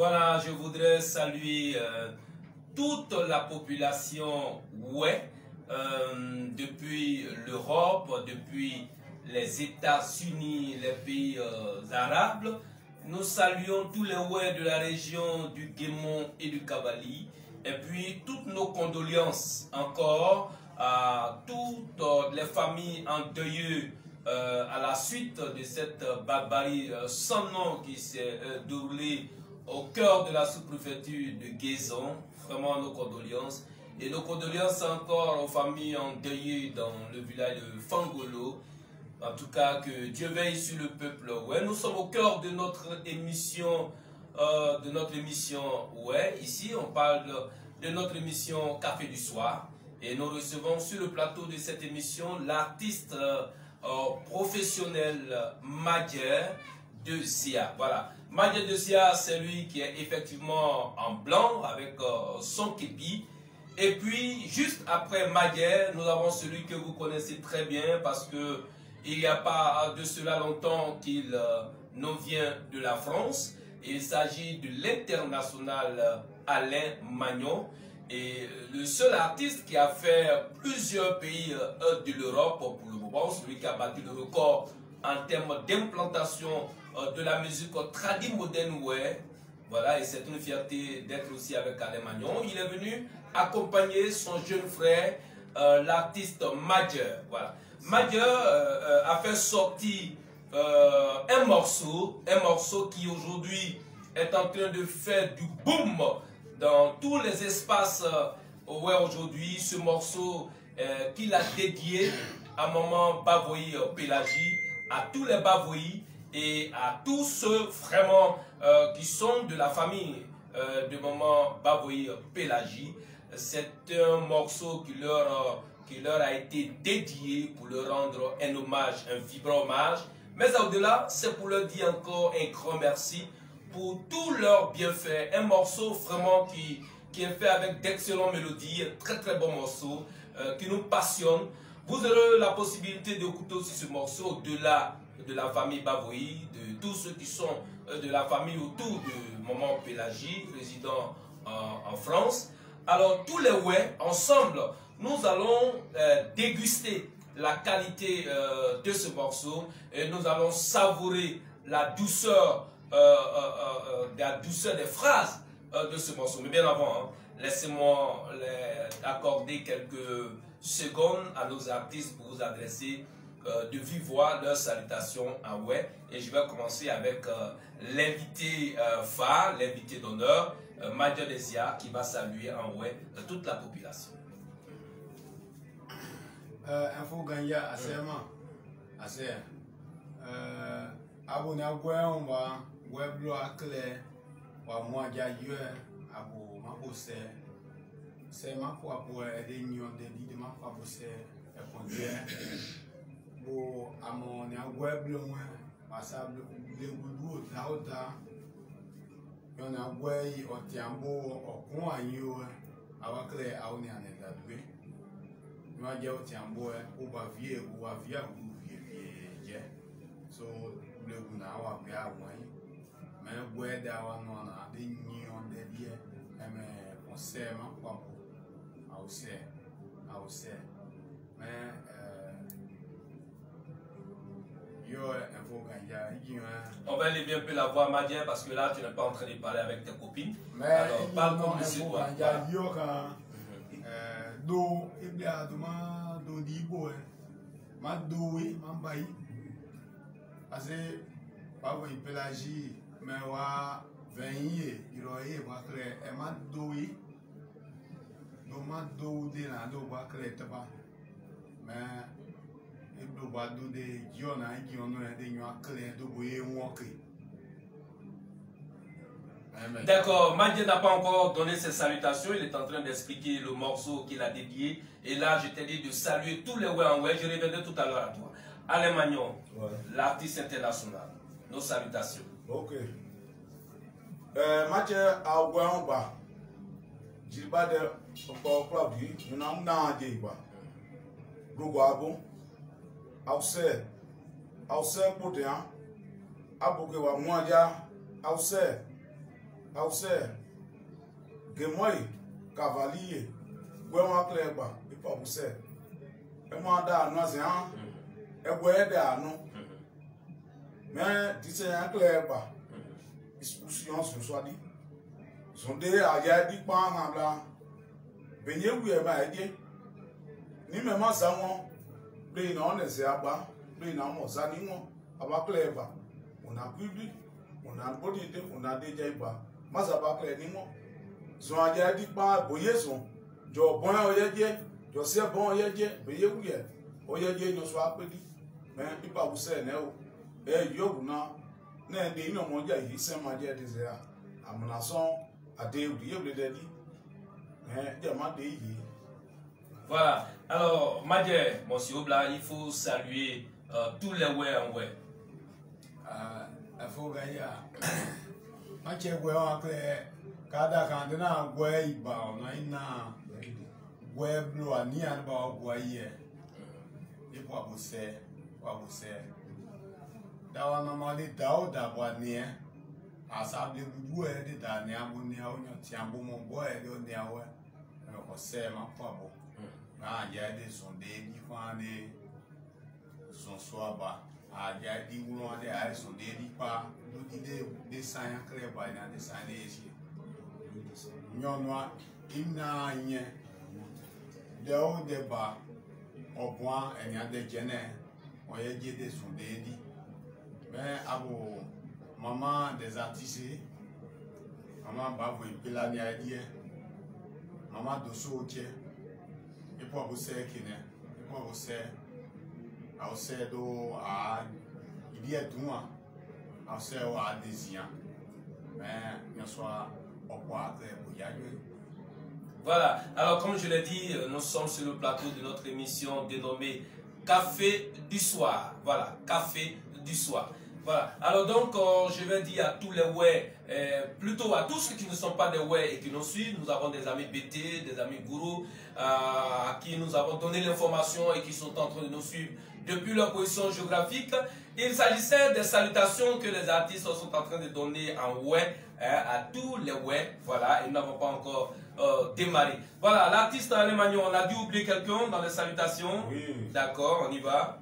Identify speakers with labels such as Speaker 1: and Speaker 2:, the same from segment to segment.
Speaker 1: Voilà, je voudrais saluer toute la population depuis l'Europe, depuis les États-Unis, les pays arabes. Nous saluons tous les de la région du Guémon et du Kabali. Et puis toutes nos condoléances encore à toutes les familles endeuillées à la suite de cette barbarie sans nom qui s'est déroulée au cœur de la sous-préfecture de Guézon. Vraiment nos condoléances. Et nos condoléances encore aux familles endeuillées dans le village de Fangolo. En tout cas, que Dieu veille sur le peuple. Ouais, nous sommes au cœur de notre émission. Ici, on parle de notre émission Café du Soir. Et nous recevons sur le plateau de cette émission l'artiste professionnel Madjer de Zia. Voilà. Madjer de Zia, c'est lui qui est effectivement en blanc avec son képi. Et puis, juste après Madjer, nous avons celui que vous connaissez très bien parce que il n'y a pas de cela longtemps qu'il nous vient de la France. Il s'agit de l'international Alain Magnon. Et le seul artiste qui a fait plusieurs pays de l'Europe pour le moment, celui qui a battu le record en termes d'implantation de la musique tradie moderne. Voilà, et c'est une fierté d'être aussi avec Alain Magnon. Il est venu accompagner son jeune frère, l'artiste Madjer. Voilà. Madjer a fait sortir un morceau qui aujourd'hui est en train de faire du boom dans tous les espaces. Aujourd'hui, ce morceau qu'il a dédié à maman Bavoyi Pélagie, à tous les Bavoyi et à tous ceux vraiment qui sont de la famille de maman Bavoyi Pélagie. C'est un morceau qui leur a été dédié pour leur rendre un hommage, un vibrant hommage. Mais au-delà, c'est pour leur dire encore un grand merci pour tous leurs bienfaits. Un morceau vraiment qui est fait avec d'excellentes mélodies, un très très bon morceau qui nous passionne. Vous aurez la possibilité d'écouter aussi ce morceau au-delà de la famille Bavoyi, de tous ceux qui sont de la famille autour de maman Pélagie, résident en France. Alors tous les ensemble, nous allons déguster la qualité de ce morceau et nous allons savourer la douceur des phrases de ce morceau. Mais bien avant, laissez-moi accorder quelques secondes à nos artistes pour vous adresser de vive voix leurs salutations en et je vais commencer avec l'invité phare, l'invité d'honneur, Madjer de Zia, qui va saluer en toute la population.
Speaker 2: Info ganya asema ase abonné on va weblo akle wa moja yue abo mabose c'est ma foi pour aider nyon de ma foi pour c'est bo amone weblo moi pasable le gudu dauda yona wei otiambo okun ayo awakle awoni anedadwe ma je otiambo o ba vie so le guna wa be awon me gwe da wa no na de nyon de die me conseil ma kwa au mais
Speaker 1: on va élever un peu la voix, Madjer, parce que là tu n'es pas en train de parler avec tes copines. Alors parle comme monsieur toi.
Speaker 2: Do ebia duma do dibo ma doé ma bayi parce Bavoyi Pélagie me wa 20 iroye wa kre e ma doé do ma do de na do wa kre taba mais ebdo ba do de giona giono e de nyo akle do boye wonke.
Speaker 1: D'accord, Madjer n'a pas encore donné ses salutations, il est en train d'expliquer le morceau qu'il a dédié. Et là, je t'ai dit de saluer tous les je reviendrai tout à l'heure à toi. Alain Magnon, l'artiste international, nos salutations.
Speaker 3: Ok. Madjer a oué Jilba de Clubby, nous n'avons pas de débat. Rouabo, Auxerre pour dire, Aboukewa Moya, Auxerre. Aoussé, Gemoy, Cavalier, Gouéman Cleba, et pas Boussé. Et moi, dans Noisian, et Goué à nous. Mais, dis un Cleba, discussion sur soi dit. Son dé à Yadi Pan en blanc. Beignet ou Yéma aidé. Ni même en Samon, Blé non, les Abba, Blé non, mon Sanimo, Abba Cleba. On a publié, on a bodité, on a déjà pas. Mas abakle ni mo so aja di pa boye so jo bon oyeje jo se bon oyeje beye wuye oyeje nyo so apedi me ipa wuse ne o yobu na de ino mo ja yi se ma je de se a amuna so ade wi yeble de di je ma de yi.
Speaker 1: Voilà. Alors, Madje, monsieur Obla, il faut saluer tous les ouais en ouais.
Speaker 2: Il faut gagner. Mache gwe wakle kada kandina gwe iba ona ina gwe blo ani an ba gwe ye ipo abuse dawa mama le dawo da bwa ni asable bubu e de da ni amu ni awo nyo ti ambo mo gwe e do ni awo e ko se ma po abo na ya de son de ni fa ni son soaba a ya di wulo de a son de di pa do di de sanya kreba na de sanya esi nyonwa ina nye de o de ba obwa enya de jene o ye je de son de di mais abo maman des artistes maman ba vo impela ni adie maman doso oche e po abo se kine e po abo se ao ser do a iria duma ao ser o a desenhar mais soit au point
Speaker 1: Voilà, alors comme je l'ai dit, nous sommes sur le plateau de notre émission dénommée Café du soir. Voilà, Café du soir. Voilà, alors donc je vais dire à tous les ouais, plutôt à tous ceux qui ne sont pas des ouais et qui nous suivent. Nous avons des amis BT, des amis gourous à qui nous avons donné l'information et qui sont en train de nous suivre depuis leur position géographique. Il s'agissait des salutations que les artistes sont en train de donner en ouais à tous les ouais. Voilà, et nous n'avons pas encore démarré. Voilà, l'artiste Alemagno, on a dû oublier quelqu'un dans les salutations.
Speaker 3: Oui.
Speaker 1: D'accord, on y va.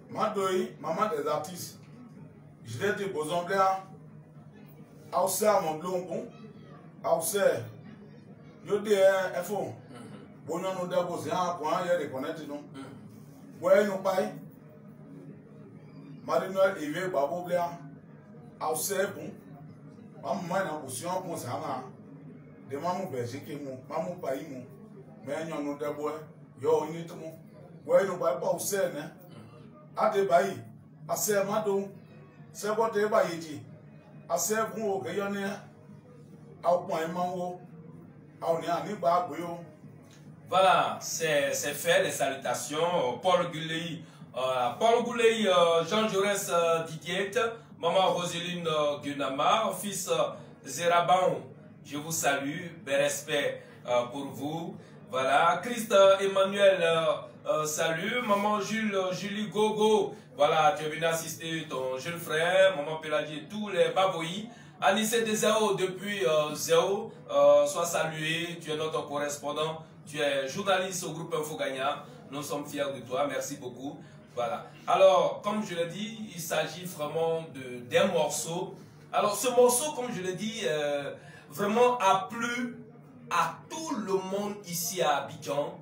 Speaker 3: Madoï, maman des artistes. Je l'ai dit, besoin de là. Aoussé à mon blongon. Aoussé. Je dis, il faut. Bon, nous déposer un point, il y a des connaître, non? Ouais, nous paye. Marie-Noël, il veut Babou Bléa. Aoussé, bon. Maman, il y a une position pour ça. De maman, berger qui mou. Maman, paye mou. Mais nous déposer. Yo, il y a tout. Ouais, nous paye pas Aoussé, né? Ade bayi. Assez Mado. C'est quoi te bayi? Assez bon, ok, y'en a. Au point, mango. On est à Nibago.
Speaker 1: Voilà, c'est fait, les salutations. Paul Gouley, Jean Jaurès Didier, maman Roseline Gunama, fils Zeraban, je vous salue, bel respect pour vous. Voilà, Christ Emmanuel, salut, maman Julie Gogo, voilà, tu es venu assister ton jeune frère, maman Pélagie, tous les Baboïs. Anissé de Zéo depuis Zéo, sois salué, tu es notre correspondant. Tu es journaliste au groupe Info Gagnant. Nous sommes fiers de toi. Merci beaucoup. Voilà. Alors, comme je l'ai dit, il s'agit vraiment d'un morceau. Alors, ce morceau, comme je l'ai dit, vraiment a plu à tout le monde ici à Abidjan.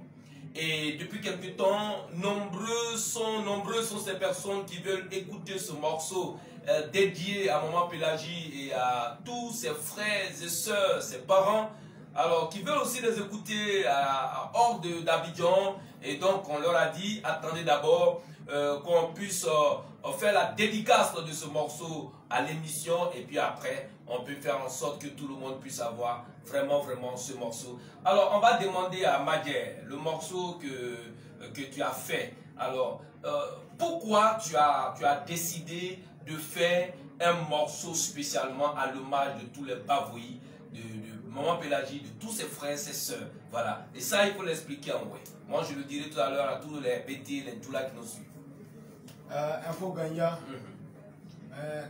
Speaker 1: Et depuis quelque temps, nombreuses sont ces personnes qui veulent écouter ce morceau dédié à Maman Pélagie et à tous ses frères et sœurs, ses parents. Alors, qui veulent aussi les écouter hors d'Abidjan. Et donc, on leur a dit, attendez d'abord qu'on puisse faire la dédicace de ce morceau à l'émission. Et puis après, on peut faire en sorte que tout le monde puisse avoir vraiment ce morceau. Alors, on va demander à Madje, le morceau que tu as fait. Alors, pourquoi tu as décidé de faire un morceau spécialement à l'hommage de tous les Bavoïs, de Maman Pélagie, de tous ses frères, ses sœurs. Voilà. Et ça, il faut l'expliquer en vrai. Moi, je le dirai tout à l'heure à tous les BT, les Doula qui nous suivent.
Speaker 2: Info Gagnant,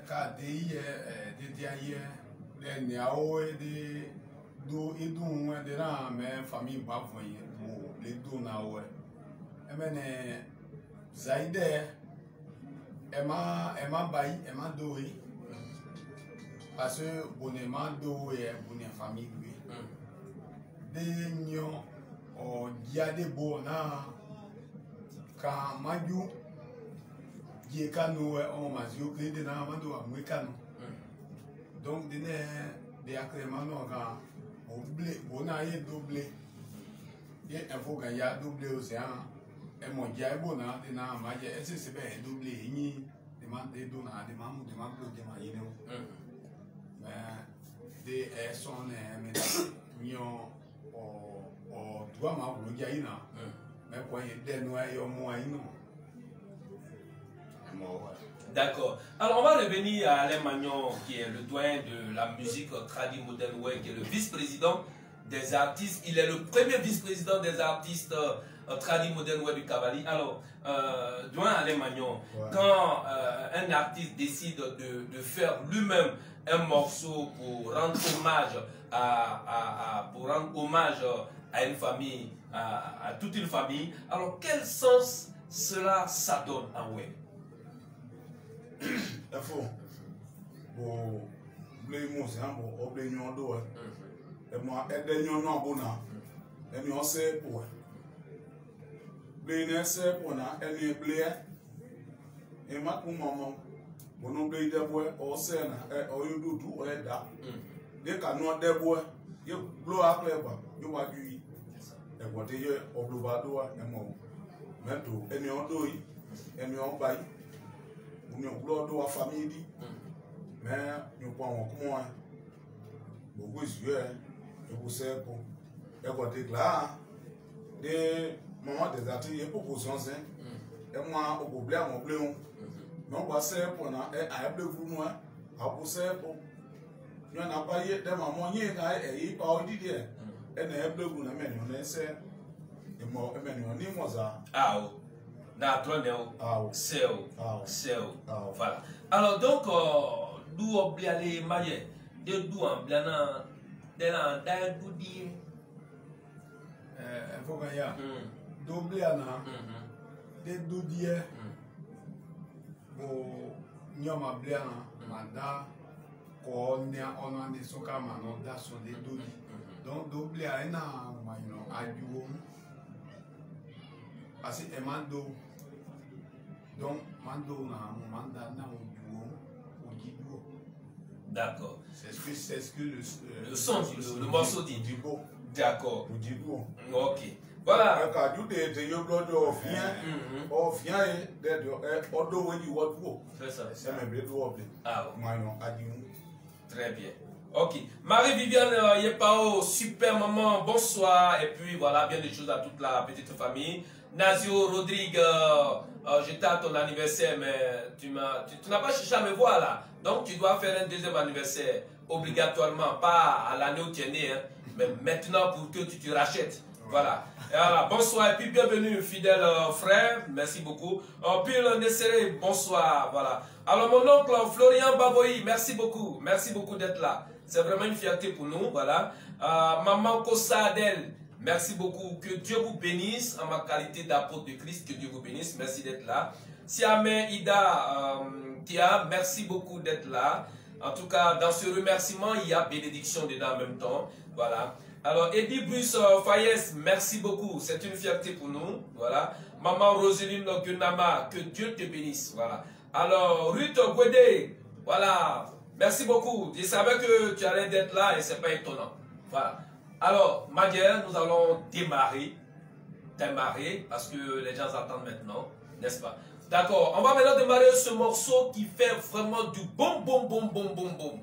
Speaker 2: KDI, DDI, les niao et des do et dou et des là mais famille pas voyer pour les do na ouais et men zaide Emma bayi Emma doé parce que bonnement doé bonne famille lui des nions o dia de bona ka maju die kanu o mazio que de na mando amekano donc de accrémano ga o blé bona ye doublé ye info ga ya doublé océan et mon dia bona de na maje c'est bien doublé ni demande de na demande de maïno mais de son mais nion o doit ma vous dire ina mais quoi il est noyé au moins non.
Speaker 1: D'accord. Alors on va revenir à Alain Magnon qui est le doyen de la musique tradi moderne ouais, qui est le vice-président des artistes. Il est le premier vice-président des artistes tradi moderne ouais du Cavali. Alors doyen Alain Magnon, quand un artiste décide de faire lui-même un morceau pour rendre hommage à une famille, à toute une famille, alors quel sens cela ça donne en web?
Speaker 3: Il faut pour les mots, c'est un bon obéissant d'eau. Et moi, aider nous non bon et nous c'est pour. Les c'est pour na et nous blé et ma pour maman. Bon nous blé de bois au sein et au yudu tout et da. Dès qu'à nous de bois, il blow à clair pas, il va du. Et quand il y a au blubado et moi, maintenant et nous on doit et nous on baille. Nous avons la famille, mais nous avons beaucoup de yeux, beaucoup de serpents. Et quand tu es là, des moments des ateliers pour poser et moi, au problème, on bleu. Mais on va serpent, et à bleu pour nous, à pousser pour. Nous n'avons pas eu de maman, il y a eu pas eu d'idée. Et nous avons bleu pour nous, mais nous avons et moi, et nous avons ça.
Speaker 1: Ah, voilà. Alors donc d'où oublier les mailles de d'où en blanc de la d'où dire
Speaker 2: faut que ya d'oublier na de d'où dire bon nyoma blanc manda ko nya on andi soka mano da so de d'où donc d'oublier na maino ajuo parce que mando donc,
Speaker 1: d'accord.
Speaker 2: C'est ce que
Speaker 1: le son, le morceau dit. D'accord. Ok.
Speaker 3: Voilà.
Speaker 1: C'est ça.
Speaker 3: Ah,
Speaker 1: très bien. Ok. Marie-Viviane Yepao, super maman, bonsoir. Et puis voilà, bien des choses à toute la petite famille. Nazio Rodrigue, j'étais à ton anniversaire, mais tu n'as pas cherché à me voir là. Donc tu dois faire un deuxième anniversaire, obligatoirement, pas à l'année où tu es né, hein, mais maintenant pour que tu te rachètes. Voilà. Et voilà. Bonsoir et puis bienvenue, fidèle frère, merci beaucoup. Pile Nessere, bonsoir. Voilà. Alors mon oncle Florian Baboyi, merci beaucoup d'être là. C'est vraiment une fierté pour nous. Voilà. Maman Kossadel. Merci beaucoup. Que Dieu vous bénisse en ma qualité d'apôtre de Christ. Que Dieu vous bénisse. Merci d'être là. Siamé Ida Tia, merci beaucoup d'être là. En tout cas, dans ce remerciement, il y a bénédiction dedans en même temps. Voilà. Alors, Eddie Bruce Fayez, merci beaucoup. C'est une fierté pour nous. Voilà. Maman Roseline Gunama, que Dieu te bénisse. Voilà. Alors, Ruth Gwede, voilà. Merci beaucoup. Je savais que tu allais être là et c'est pas étonnant. Voilà. Alors, Madjer, nous allons démarrer parce que les gens attendent maintenant, n'est-ce pas? D'accord, on va maintenant démarrer ce morceau qui fait vraiment du boum boum boum boum boum boum.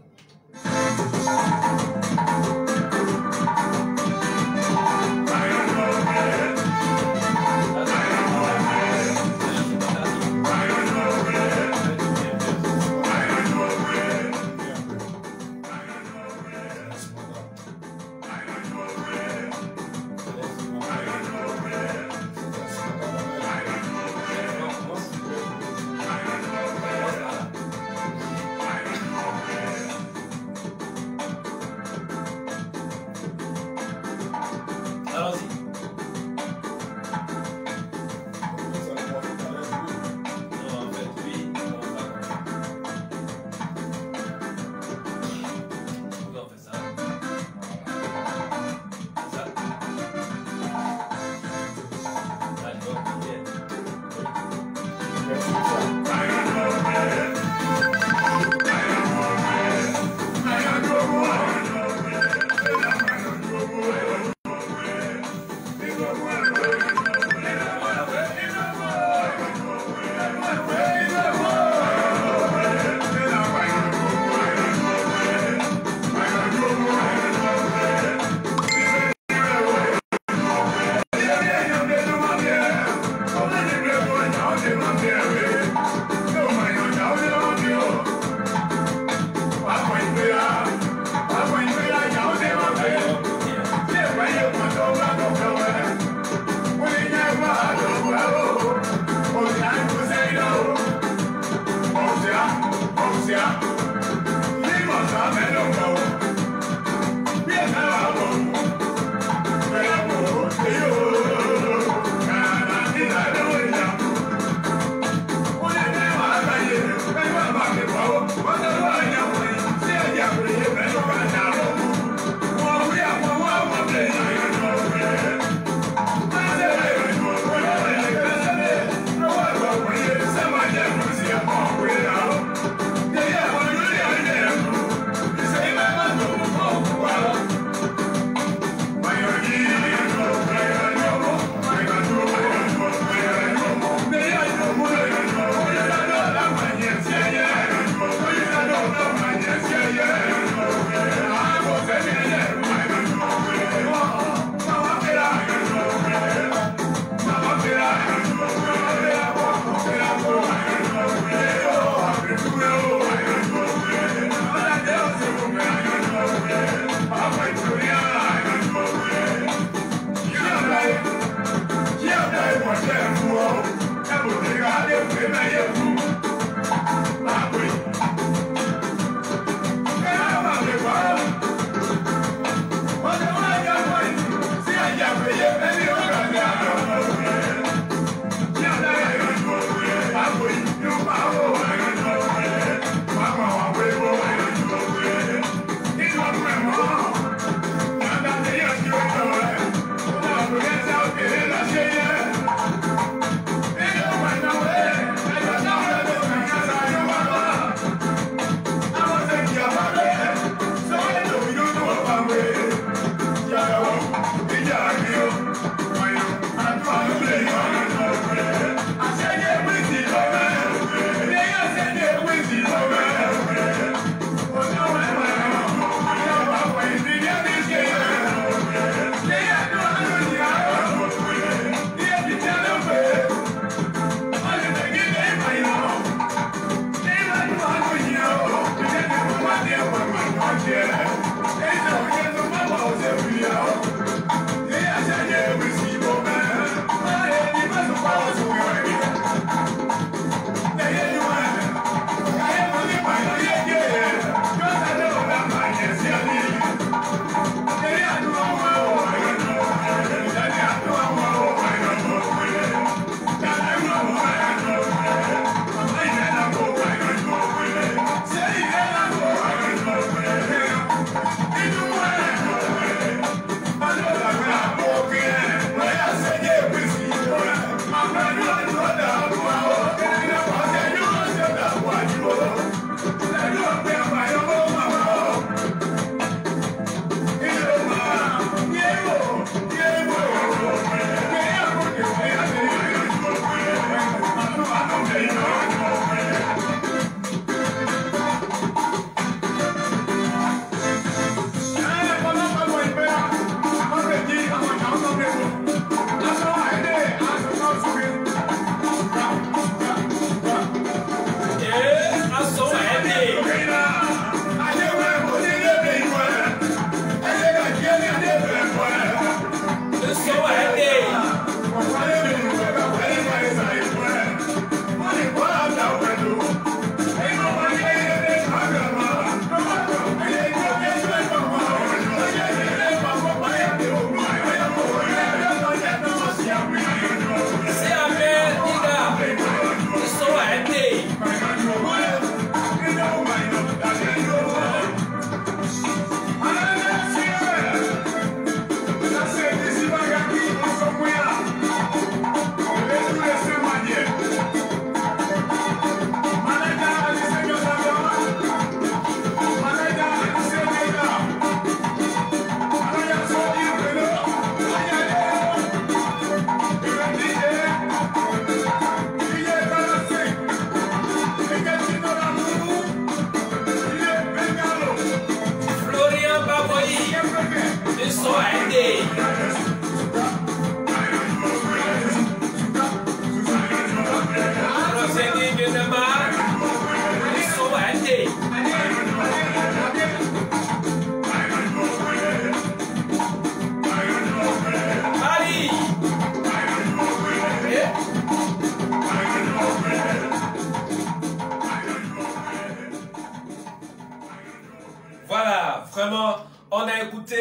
Speaker 1: Voilà, vraiment, on a écouté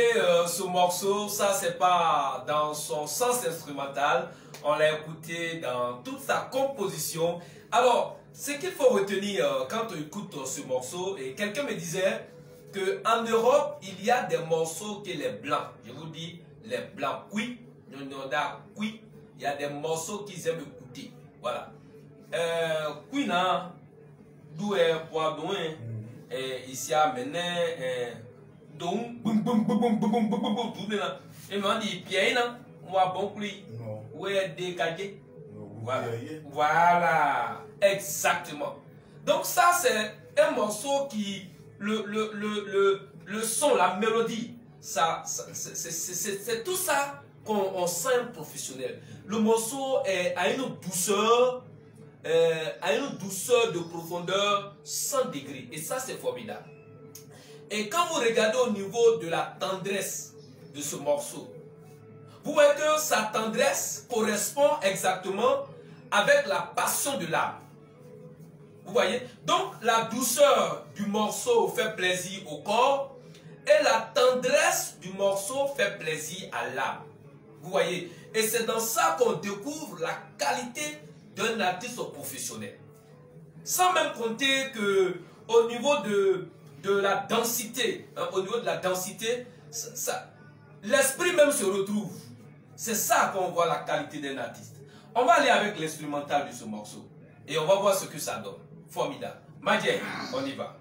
Speaker 1: ce morceau, ça c'est pas dans son sens instrumental, on l'a écouté dans toute sa composition. Alors, ce qu'il faut retenir quand on écoute ce morceau, et quelqu'un me disait qu'en Europe, il y a des morceaux que les blancs, je vous dis, les blancs, oui, il y a des morceaux qu'ils aiment écouter. Voilà. Oui, non, d'où est Poidon, ici à Mené, donc, boum, boum, boum, boum, boum, boum, boum, boum, boum, et moi, dit, Pierre, non, moi, bon, plus, où est décalé? Voilà. Voilà, exactement. Donc, ça, c'est un morceau qui, le son, la mélodie, c'est tout ça qu'on sent professionnel. Le morceau a une douceur de profondeur 100 degrés. Et ça, c'est formidable. Et quand vous regardez au niveau de la tendresse de ce morceau, vous voyez que sa tendresse correspond exactement avec la passion de l'âme. Vous voyez? Donc, la douceur du morceau fait plaisir au corps et la tendresse du morceau fait plaisir à l'âme. Vous voyez? Et c'est dans ça qu'on découvre la qualité d'un artiste professionnel. Sans même compter que au niveau de la densité, l'esprit même se retrouve. C'est ça qu'on voit la qualité d'un artiste. On va aller avec l'instrumental de ce morceau et on va voir ce que ça donne. Formidable. Madjer, on y va.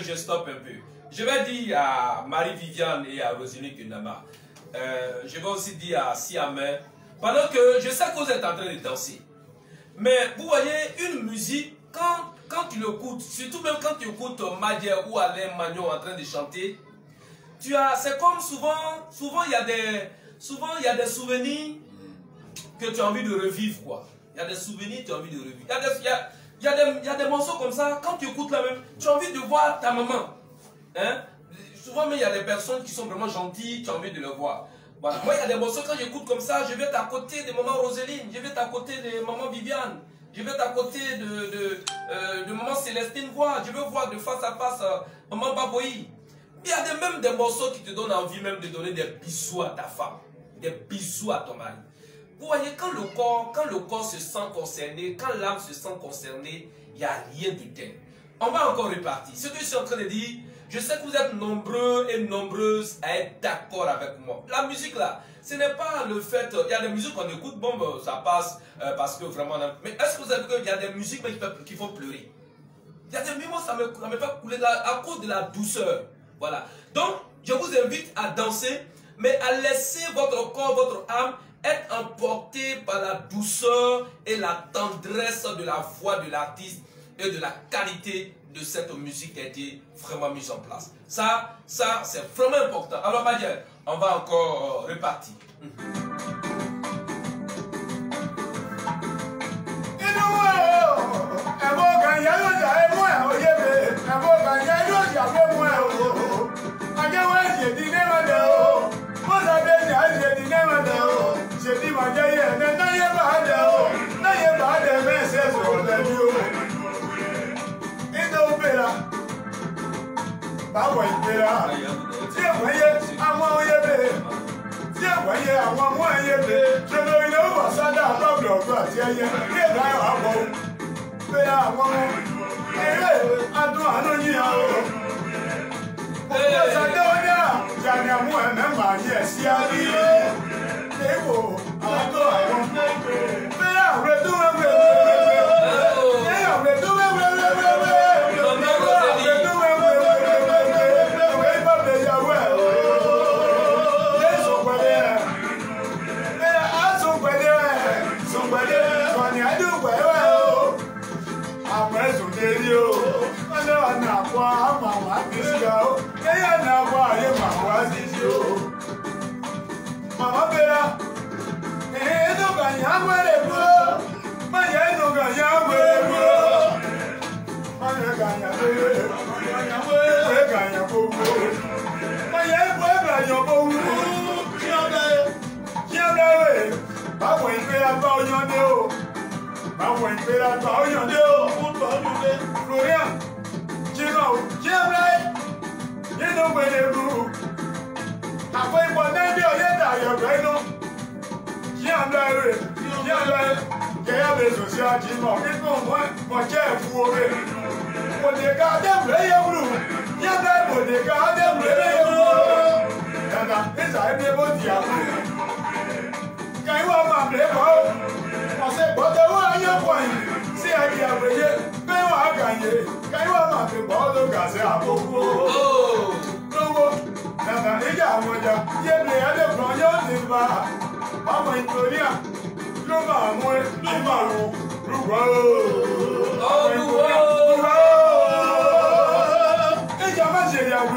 Speaker 1: Je stoppe un peu. Je vais dire à Marie-Viviane et à Roselyne Kunama, je vais aussi dire à Siamé, pendant que je sais que vous êtes en train de danser, mais vous voyez, une musique, quand tu l'écoutes, surtout même quand tu écoutes Madjer ou Alain Magnon en train de chanter, c'est comme souvent il y a des souvenirs que tu as envie de revivre, quoi. Il y a des souvenirs que tu as envie de revivre. Il y a des morceaux comme ça, quand tu écoutes la même, tu as envie de voir ta maman. Hein? Souvent, mais il y a des personnes qui sont vraiment gentilles, tu as envie de les voir. Voilà. Moi, il y a des morceaux, quand j'écoute comme ça, je vais être à côté de maman Roselyne, je vais être à côté de maman Viviane, je vais être à côté de maman Célestine Voix, je vais voir de face à face maman Baboï. Il y a même des morceaux qui te donnent envie même de donner des bisous à ta femme, des bisous à ton mari. Vous voyez, quand le corps se sent concerné, quand l'âme se sent concernée, il n'y a rien de tel. On va encore repartir. Ce que je suis en train de dire, je sais que vous êtes nombreux et nombreuses à être d'accord avec moi. La musique là, ce n'est pas le fait... Il y a des musiques qu'on écoute, bon, ça passe parce que vraiment... Mais est-ce que vous savez qu'il y a des musiques qui font pleurer? Il y a des moments, ça me fait couler à cause de la douceur. Voilà. Donc, je vous invite à danser, mais à laisser votre corps, votre âme être emporté par la douceur et la tendresse de la voix de l'artiste et de la qualité de cette musique qui a été vraiment mise en place. Ça c'est vraiment important. Alors, Madjer, on va encore repartir.
Speaker 2: Báwo ìgbéra tí èwọ̀ yẹ àwọn oyè bèèrè tí èwọ̀ yẹ àwọn ọmọ ẹyẹ bèèrè ṣọlọ ilé wà sádà lọ́gbọ̀n ọ̀gbọ̀n àti ẹyẹ ní èdè ayọ̀ àbọ̀ pé àwọn ọmọ eré
Speaker 3: adùn àánú yíyan o. Òkú ọ̀sàdé ọjà jàǹdà àmú ẹ̀mẹ́ màá yẹ sí àbí. Èèwò àádọ́ àwọn bẹ́ẹ̀ àwẹ̀ tó wẹ́wẹ́ bẹ́ẹ̀ àwẹ̀ tó wẹ́wẹ́ Mama Bella, no ganha huevo, manhã no ganha huevo, manhã ganha huevo, ganha pouco, manhã foi ganha pouco, tinha daí, bago impera pau yondeu, bago impera pau yondeu, Florian, chegou, tinha daí, e não foi nego. Àpò ìpọ̀nẹ́ bí ọ̀yẹ́ dàyọ̀ gbẹ́nu. Kí àndá rẹ̀, kẹ́yà lè sùn sí àjímọ̀ nínú mọ̀ jẹ́ ẹ̀fú orí. Mòdèkà Adéwùrẹ́ yẹ wúrù, kí àndá mòdèkà Adéwùrẹ́ yẹ wúrù. Dàdà, nísà ẹbí ebó di àbú. Kẹ́yìnwó ọmọ àbúrẹ́ kọ́, ọ̀sẹ̀ gbọ́dọ̀ wọ́n ayé pọ̀ yìí sí ẹbí àbúrẹ́ pé wọ́n á gànyè. Kẹ́yìnwó ọmọ àbúrẹ́ ló gàṣẹ́ àbókù. Lówó. Nana ìjà àwọn ọjà yé mi ẹlẹ́gbọ̀n yóò ti bá ọmọ ìtòrí à ló máa mú ẹ ló máa wò lùwọ́ ọmọ ìtòrí à lùwọ́ ìjà má ṣe ìyàwó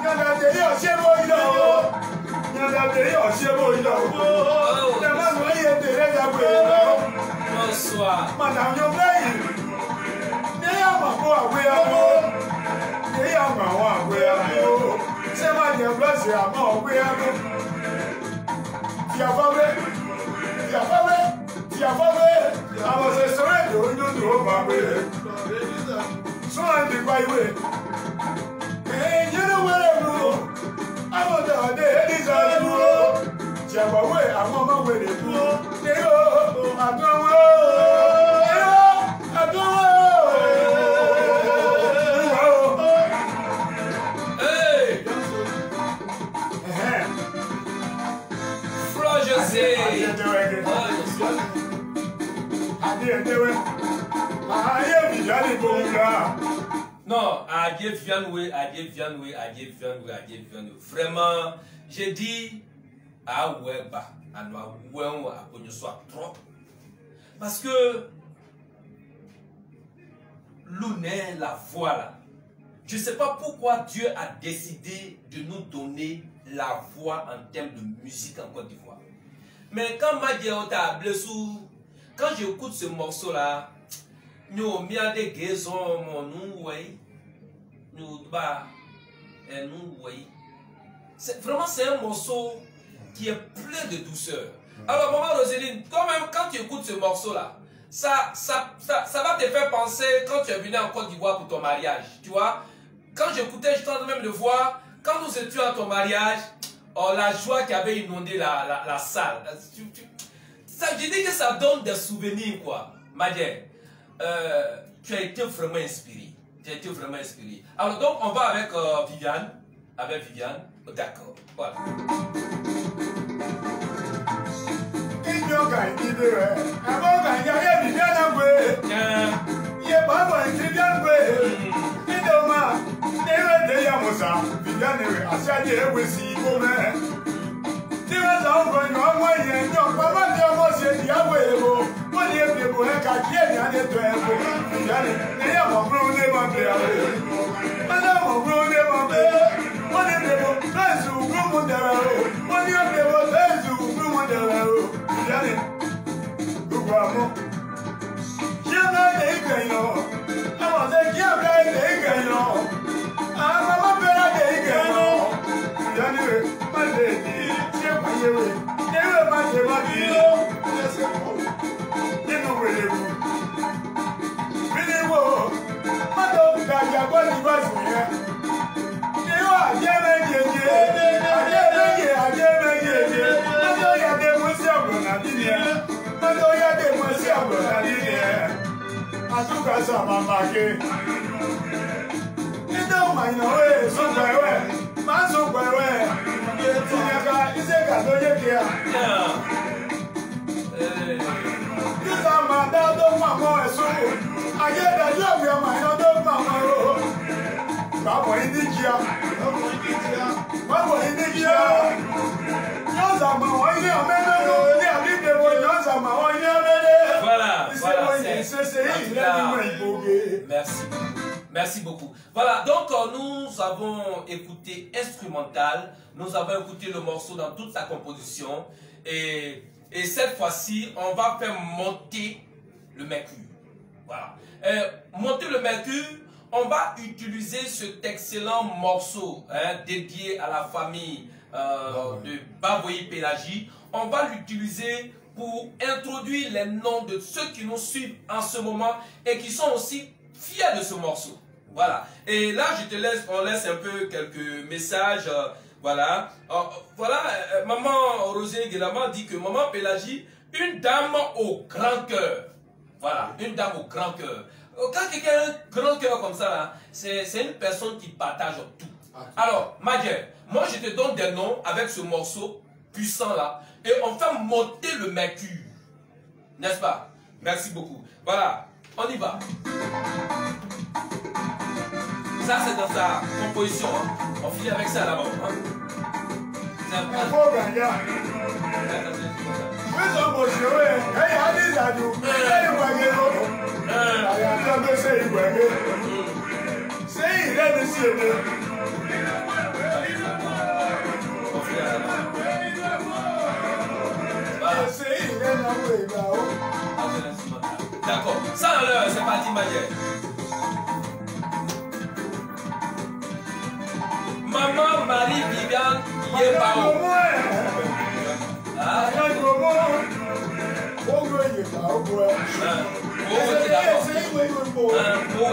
Speaker 3: yàrá tẹ̀lé ọ̀ṣẹ́ bó yọ yàrá tẹ̀lé ọ̀ṣẹ́ bó yọ yàrá ló yẹ tẹ̀lé ìyàwó madame yóò lẹ́yìn ní àmọ̀ kó àgbéyàwó ní àmọ̀ àwọn àgbéyàwó. C'est ma diablesse à mort, oui, à nous. Tu as pas vu? Tu as pas vu? Tu as pas vu? Alors, c'est vrai que nous pas vu. Soit un des bails, et you know where I'm going. I'm on the day, it's all good. Tu as pas vu? I'm on my way to go. I'm
Speaker 1: Non, adieu Vianoué. Vraiment, j'ai dit à Weba, à Nouaoué, à Pognosoa trop. Parce que l'honneur, la voix là. Je ne sais pas pourquoi Dieu a décidé de nous donner la voix en termes de musique en Côte d'Ivoire. Mais quand Madiaota Blessou, quand j'écoute ce morceau là, nous mis à des gaisons, nous voyons, nous bas, et nous voyons. Vraiment, c'est un morceau qui est plein de douceur. Alors, maman Roseline, quand même, quand tu écoutes ce morceau là, ça va te faire penser quand tu es venu en Côte d'Ivoire pour ton mariage. Tu vois, quand j'écoutais, je tente même de voir, quand nous étions à ton mariage, oh, la joie qui avait inondé la salle. Je dis que ça donne des souvenirs, quoi. Madjer, tu as été vraiment inspiré. Alors, donc, on va avec Viviane. D'accord, voilà.
Speaker 3: tout cas, ça m'a marqué. Il don't mind, ouais, son père, ouais. Ma son père, ouais. Il s'est gâteau, il est bien. Il s'en m'a donné de maman et son. Aïe, d'ailleurs, il m'a donné de maman. Maman, il dit qu'il y a. Maman, il dit qu'il y a.
Speaker 1: Voilà, merci beaucoup. Voilà, donc nous avons écouté instrumental, nous avons écouté le morceau dans toute sa composition et cette fois-ci, on va faire monter le mercure. Voilà. Monter le mercure, on va utiliser cet excellent morceau dédié à la famille de Baboyi Pélagie. On va l'utiliser pour introduire les noms de ceux qui nous suivent en ce moment et qui sont aussi fiers de ce morceau. Voilà. Et là, on laisse un peu quelques messages. Voilà. Maman Rosine Guélaman dit que Maman Pélagie, une dame au grand cœur. Voilà, une dame au grand cœur. Quand quelqu'un a un grand cœur comme ça, c'est une personne qui partage tout. Alors, Madjer, moi je te donne des noms avec ce morceau puissant là et on fait monter le mercure. N'est-ce pas? Merci beaucoup. Voilà, on y va. Ça c'est dans sa composition. On finit avec ça là-bas. C'est un peu... D'accord, ça alors c'est parti Madjer. Maman Marie-Viviane Yebao.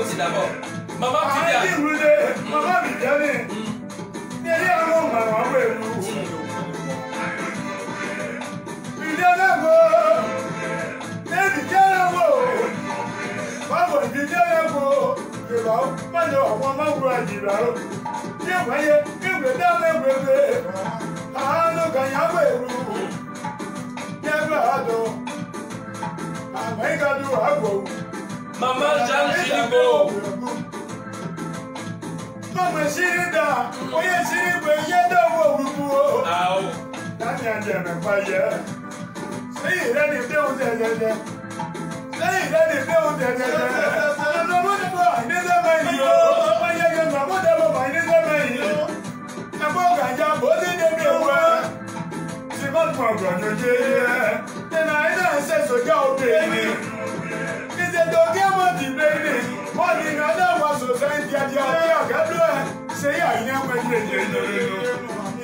Speaker 1: C'est d'abord. Maman Viviane.
Speaker 3: Maman Viviane.
Speaker 1: Maman Jeanne Gilibo.
Speaker 3: Maman Chirida, oye Chiribwe, yedo wo rubu.
Speaker 1: Ah oh.
Speaker 3: Dani anje me paye. Sei ire ni pe o jejeje. Sei ire ni pe o jejeje. No mo de bo ni de me yo. Paye ge no mo de bo ni de me yo. Na bo ganja bo ni de me wa. Si mo mo gbo joje. Na ina se so ja o be ni. Ni de do ge mo di be ni. Mo ni na da wa so sai dia dia ga blo. Sei ya ina mo je je.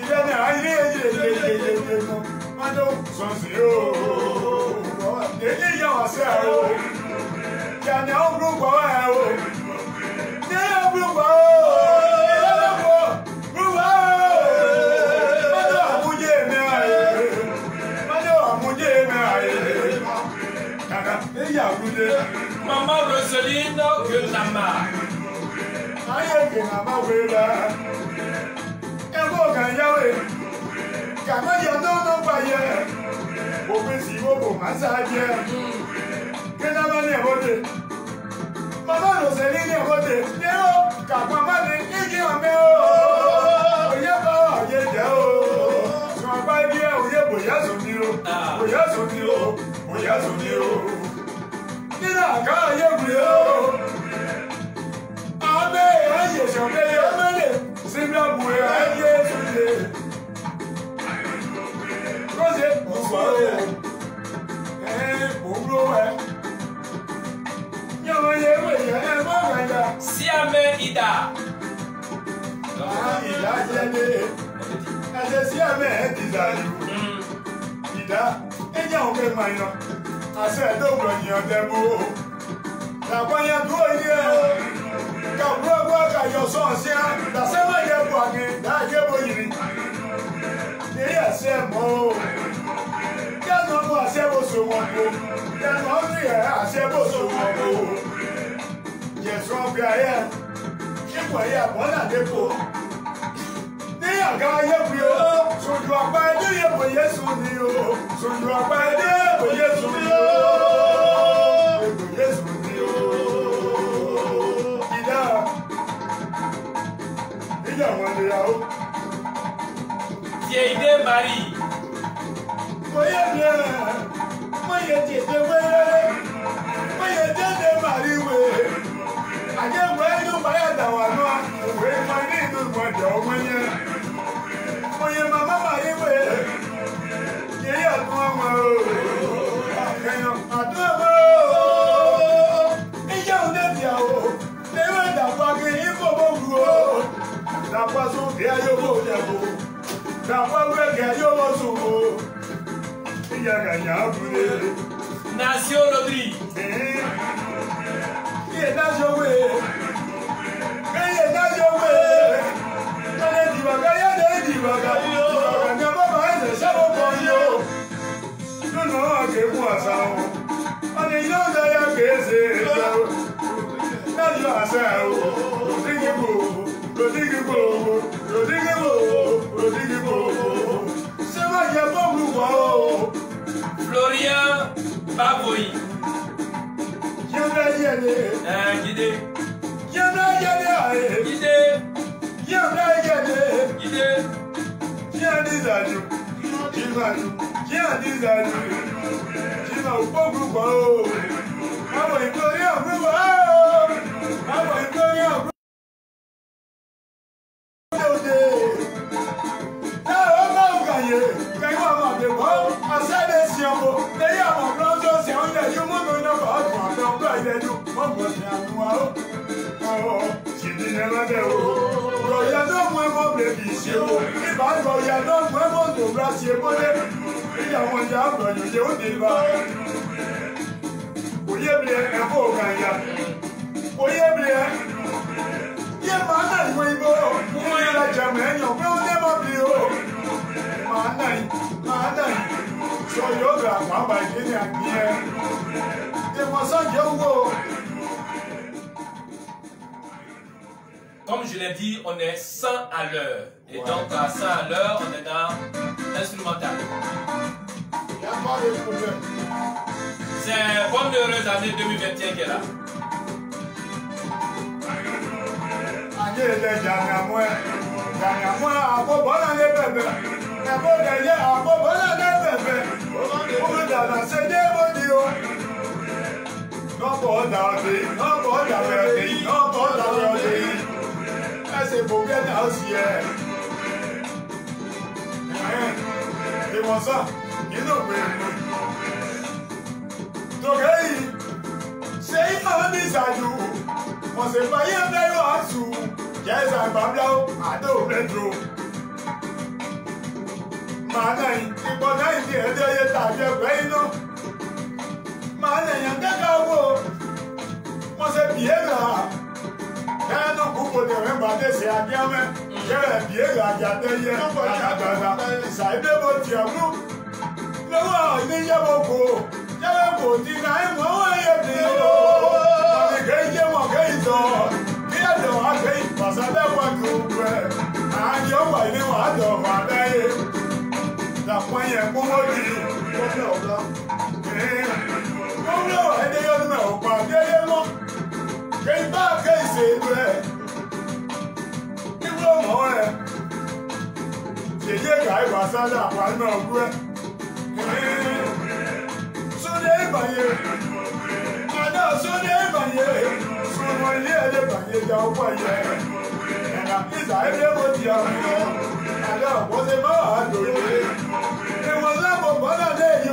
Speaker 3: Ìyẹn ayé yeyeyeye no mado sọ̀nsì ooo èyí yẹ wọ́n sẹ́ o yàní ọ̀gbùgbọ̀ ẹ̀ o ní ọ̀gbùgbọ̀ ooo ìyẹ́lẹ́gbọ̀ gbùgbọ̀ ooo mado àmúyé mi ayé mado àmúyé mi ayé kàkà èyí àgùdé.
Speaker 1: Maman Roseline Guenama.
Speaker 3: Ayé Guenama wéra. Yawe, kama ya nono paye, obesi bobo masaje. Kena mane bote, mama Roseline bote. Nero, kama mane igi ame o. Oye ba oye je o. So ba bi e oye boya so ni o. Boya so ni o. Boya so ni o. Nina ka oye gbe o. Abe aye so be yo mele. Sibla buwe aye sude. Rose buwe. Bobro we. Nyawo ye we ye mo ganja.
Speaker 1: Siame Ida.
Speaker 3: Ida jede. Ase siame dizayu. Ida eja o pe mayo. Ase do gbo ni o debo. La kwanya do ye. Kabwa ka yo so sia da se ma ye bo ani da ye bo yiri ni ase mo ya no mo ase bo so won ko ya no ri e ase bo so won ko Gaia. Ìwọ̀nyí àbọ̀nà dépò. Ní àga ayé fi o, sojú àpá ẹdí èbò Yéṣu ni o. Sojú àpá ẹdí èbò Yéṣu ni o. Èbò Yéṣu ni o. Ìdá. Ìjà wọn ni yàwó.
Speaker 1: Vieille Marie.
Speaker 3: Moye bien. Moye tètè wẹ́rẹ́. Moye tètè Marie wé. Àjẹ́ wẹ́ inú báyà dàwà náà. Òwe mọ ní ìlú ìmọ̀jọ̀ ọmọ yẹn. Moye màmá Marie wé. Yèyí àtún ọmọ o. Àkẹyàn àtún ọmọ o. Ìjẹ́ òun dẹ́bi àwọ̀. Léwé dàpọ̀ akéyí kò bó wù o. Dàpọ̀ sókè ayé owó jẹ̀bù. Dàpọ̀ wẹ̀gẹ̀ ayé owó sùn o. Ìyá kàyà abúlé.
Speaker 1: Nation Rodri.
Speaker 3: Iye dájọ́ wé. Iye dájọ́ wé. Kọ́lé dìbàgá yáde dìbàgá. Dìbàgá ní ọmọ máa ń ṣe sábò kan yó. Lónà wọn kè fún àṣà wọn. Wọ́n ní yóò dáyà kéèsè ẹ̀ṣẹ̀ o. Dájọ́ àṣà o. Ròdìgì gbòòbò. Ròdìgì gbòòbò. Ròdìgì gbòòbò. Ròdìgì gbòòbò. Ṣé má jẹ bọ́ọ̀lù wọ̀ o?
Speaker 1: Florian Bavoy. Guidé. Guidé. Comme je l'ai dit, on est 100 à l'heure. Et donc, à 100 à l'heure, on est dans l'instrumental.
Speaker 3: Il n'y a pas de problème.
Speaker 1: C'est bonne heureuse année 2021 qui est là.
Speaker 3: C'est pour bien aussi. Et moi ça, il nous met. Donc, c'est un bisou. Moi, c'est pas un bel oiseau. J'ai un bablau à dos métro. Manai, c'est bon, il est derrière ta vie. Manai, il y a des gars. Moi, c'est bien là. Ẹnu kúkú ni rẹ̀ bá dé sí abíámẹ́, kẹ́rẹ̀ bí èrè àjàdé yẹ àgbàgbà, ìsàìdé bó ti ọ̀mú. Lọ́wọ́ oníyẹ́wò kò, yẹ́wò kò ti ká ẹ̀mọ́ wọ́n yẹ bí o. Ọ̀nìkẹ́ yé mọ̀ kẹ́ ìtọ̀, kí ẹ̀dọ̀ wá kẹ́ ìpàṣẹ́lẹ̀wọ̀ tó gbẹ. Àárín ọ̀wà ilé wà á dọ̀ wà láyé. Dàpọ̀ yẹn kú lójì. Gómìnà ẹ̀dẹ́yọ́dún ẹ̀ ò pàdé yé mọ́. Quem vai aquecer, que vamos é? Se chega aí passar da palma ao pé, sonhei banheiro, mas não sonhei banheiro, sonhei de banheiro já o banheiro. Na pizza ele vou te amar, agora você vai adorar. Eu vou lá para fora dele,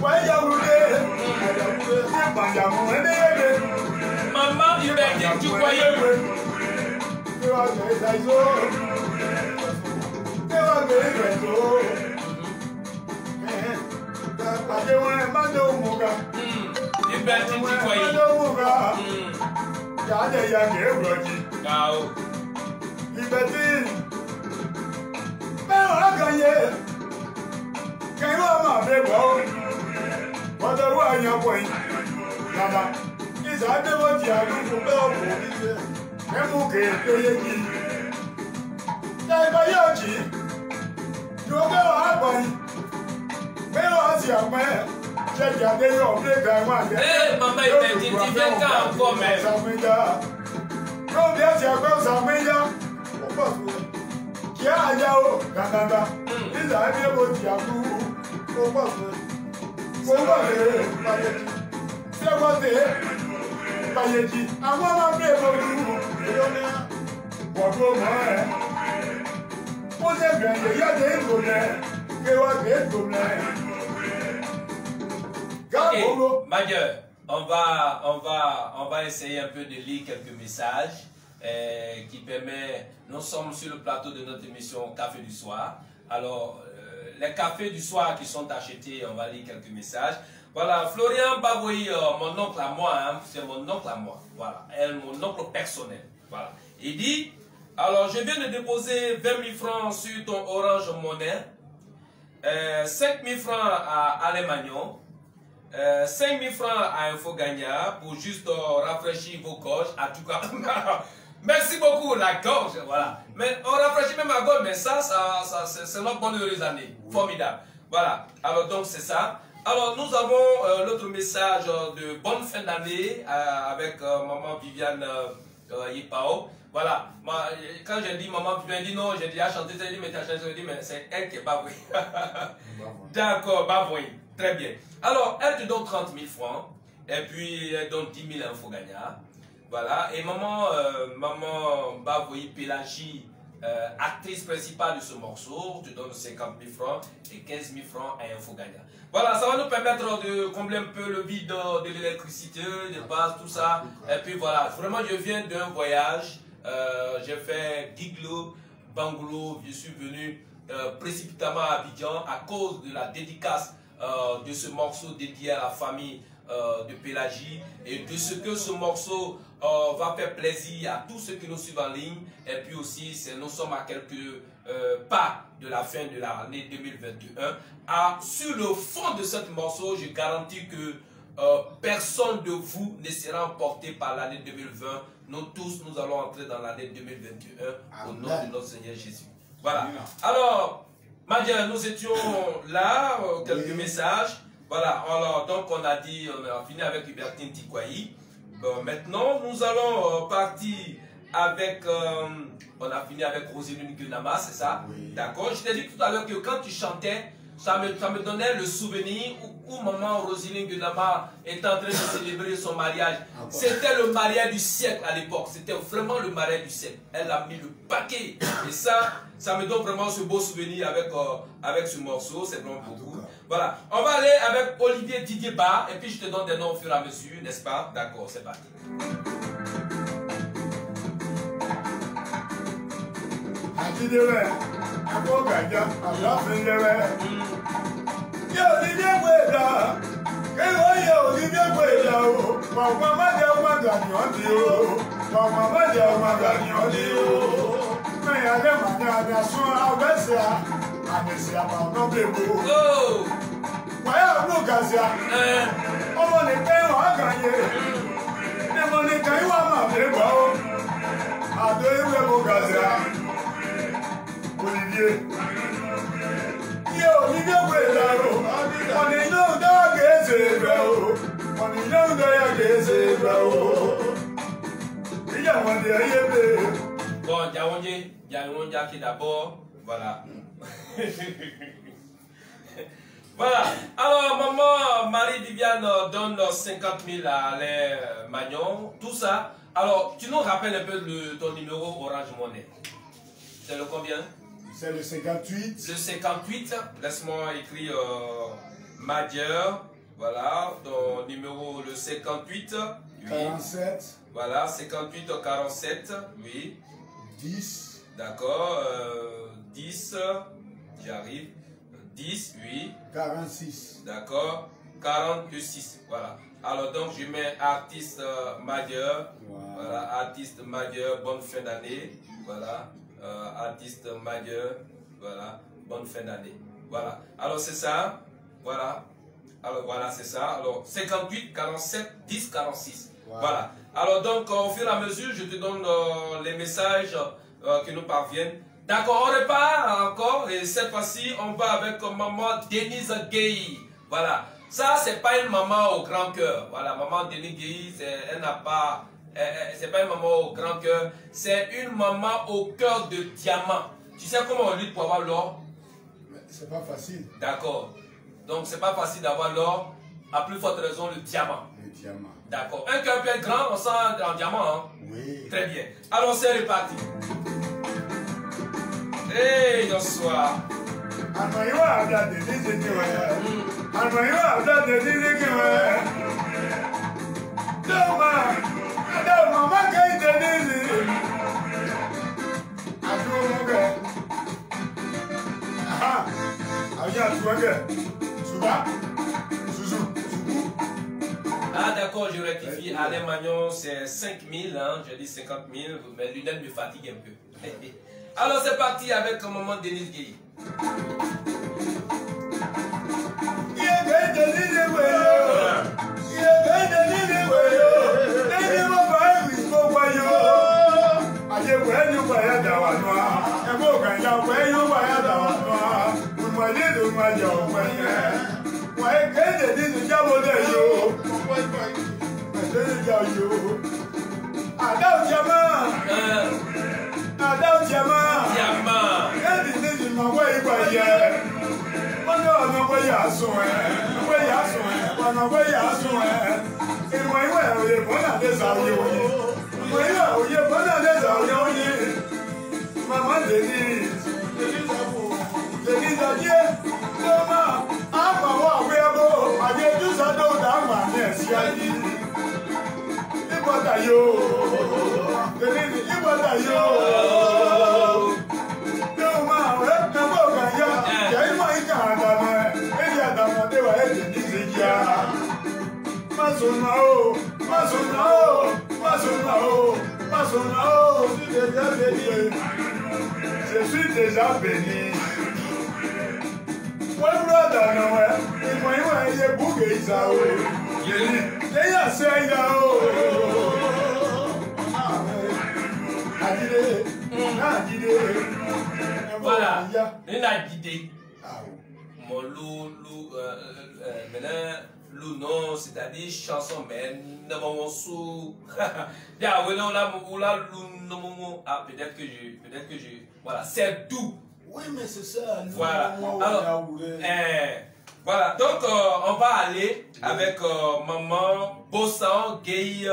Speaker 3: vai já o
Speaker 1: Maman, il m'a dit que tu croyais. Il m'a dit que tu croyais.
Speaker 3: ça devant Diallo, pour faire même au Québec. T'as pas yaki. Nous avons un boy. Mais on s'y a fait. J'ai gardé yon blé gamin.
Speaker 1: Eh, maman, il dit, tu viens quand encore même?
Speaker 3: Combien tu as fait ça, Média? On passe. Qui a un yao, Canada? Ils ont bien beau Diallo. On passe. On va aller. C'est quoi c'est? Payeji. À moi, ma blé, bonjour. Vous êtes bien, il y a des problèmes.
Speaker 1: Ok, Majeur, on va essayer un peu de lire quelques messages qui permettent. Nous sommes sur le plateau de notre émission Café du Soir. Alors, les cafés du soir qui sont achetés, on va lire quelques messages. Voilà, Florian Bavoy, mon oncle à moi, hein, c'est mon oncle à moi. Voilà, mon oncle personnel. Voilà. Il dit, alors je viens de déposer 20 000 francs sur ton Orange Money, 5 000 francs à Alemagnon, 5 000 francs à Infogania pour juste rafraîchir vos gorges. En tout cas, merci beaucoup la gorge, voilà. Mais on rafraîchit même la gorge, mais ça c'est notre bonne heureuse année. Formidable. Voilà, alors donc c'est ça. Alors nous avons l'autre message de bonne fin d'année avec maman Viviane Yipao. Voilà, quand j'ai dit maman Viviane, dit non, j'ai déjà chanté, j'ai dit mais tu as chanté, j'ai dit mais c'est elle qui est bavouée. D'accord, bavouée, très bien. Alors elle te donne 30 000 francs et puis elle donne 10 000 infos gagnants. Voilà, et maman Bavouée Pélagie, actrice principale de ce morceau, te donne 50 000 francs et 15 000 francs à info gagnant. Voilà, ça va nous permettre de combler un peu le vide de l'électricité, de base, tout ça. Et puis voilà, vraiment je viens d'un voyage, j'ai fait Giglo, Bangulo, je suis venu précipitamment à Abidjan à cause de la dédicace de ce morceau dédié à la famille de Pélagie et de ce que ce morceau va faire plaisir à tous ceux qui nous suivent en ligne. Et puis aussi, nous sommes à quelques pas de la fin de l'année 2021. Sur le fond de ce morceau, je garantis que personne de vous ne sera emporté par l'année 2020. Nous tous, nous allons entrer dans l'année 2021 au nom de notre Seigneur Jésus. Voilà. Alors, Madia, nous étions là, quelques messages. Voilà, alors donc on a dit, on a fini avec Hubertine Tikwayi. Bon, maintenant, nous allons partir avec, on a fini avec Roselyne Gunama, c'est ça? Oui. D'accord, je t'ai dit tout à l'heure que quand tu chantais, ça me donnait le souvenir où maman Roselyne Gunama est en train de célébrer son mariage. C'était le mariage du siècle à l'époque, c'était vraiment le mariage du siècle. Elle a mis le paquet et ça me donne vraiment ce beau souvenir avec ce morceau, c'est vraiment beaucoup. Voilà, on va aller avec Olivier Didier Bar et puis je te donne des noms au fur et à mesure, n'est-ce pas? D'accord, c'est parti.
Speaker 3: Olivier, Olivier Guedaro, on est non dans les ébranles, on est non dans les ébranles. Il y a un derrière.
Speaker 1: Bon, Diawondia qui d'abord, voilà. Voilà, alors maman Marie-Viviane donne 50 000 à Alain Magnon, tout ça. Alors, tu nous rappelles un peu ton numéro Orange Money. C'est le combien?
Speaker 3: C'est le 58.
Speaker 1: Le 58, laisse-moi écrire Majeur, voilà, ton numéro le 58.
Speaker 3: 47.
Speaker 1: Voilà, 58 47, oui.
Speaker 3: 10.
Speaker 1: D'accord, 10, j'arrive. 10, oui.
Speaker 3: 46.
Speaker 1: D'accord, 40 plus 6, voilà. Alors donc je mets artiste majeur, voilà, artiste majeur, bonne fin d'année, voilà. Artiste majeur, voilà, bonne fin d'année, voilà. Alors c'est ça, voilà. Alors voilà, c'est ça. Alors 58, 47, 10, 46. Voilà. Alors donc, au fur et à mesure, je te donne les messages qui nous parviennent. D'accord, on repart encore. Et cette fois-ci, on va avec maman Denise Gueye. Voilà. Ça, c'est pas une maman au grand cœur. Voilà, maman Denise Gueye, elle n'a pas... c'est pas une maman au grand cœur. C'est une maman au cœur de diamant. Tu sais comment on lutte pour avoir l'or?
Speaker 2: C'est pas facile.
Speaker 1: D'accord. Donc, c'est pas facile d'avoir l'or. À plus forte raison, le diamant.
Speaker 2: Le diamant.
Speaker 1: D'accord. Un cœur bien grand, on sent en diamant. Hein?
Speaker 2: Oui.
Speaker 1: Très bien. Alors, c'est reparti. Hey, bonsoir. Ah d'accord, je rectifie. Alain Magnon, c'est 5000, hein. J'ai dit 50 000, mais lunettes me fatigue un peu. Alors c'est parti avec maman Denise Gueye.
Speaker 4: Maman Denise, Denise a dit, Thomas, maman, oui, bon, a dit tout ça dans la main, merci à lui. Il va d'ailleurs, Denise, il va d'ailleurs. Thomas, ouais, mais bon, il y a une main qui a d'amant, et il y a d'amant, et ouais, Denise, il y a. Masonao, Masonao, Masonao, Masonao, je suis déjà béni. Je suis déjà béni. Moi, brother, non, et moi, il y a beaucoup de ça. Il y a ça, il y a.
Speaker 1: Voilà, il a guidé. Mon loup, maintenant. Non, c'est-à-dire chanson, mais non, sous. Ah, peut-être que je. Voilà, c'est doux.
Speaker 2: Oui, mais c'est ça.
Speaker 1: Voilà. Alors, voilà. Donc, on va aller avec maman Bossan Gueye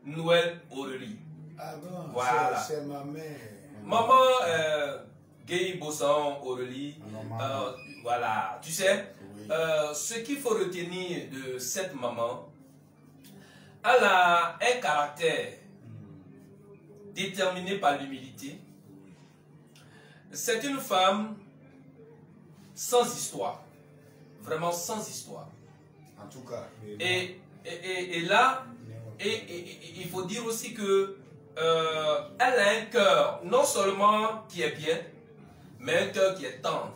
Speaker 1: Noël Aurélie.
Speaker 2: Ah bon,
Speaker 1: voilà.
Speaker 2: C'est ma mère.
Speaker 1: Maman Gueye Bossan Aurélie. Voilà. Tu sais. Ce qu'il faut retenir de cette maman, elle a un caractère déterminé par l'humilité. C'est une femme sans histoire, vraiment sans histoire.
Speaker 2: En tout cas.
Speaker 1: Et là, il faut dire aussi que elle a un cœur non seulement qui est bien, mais un cœur qui est tendre.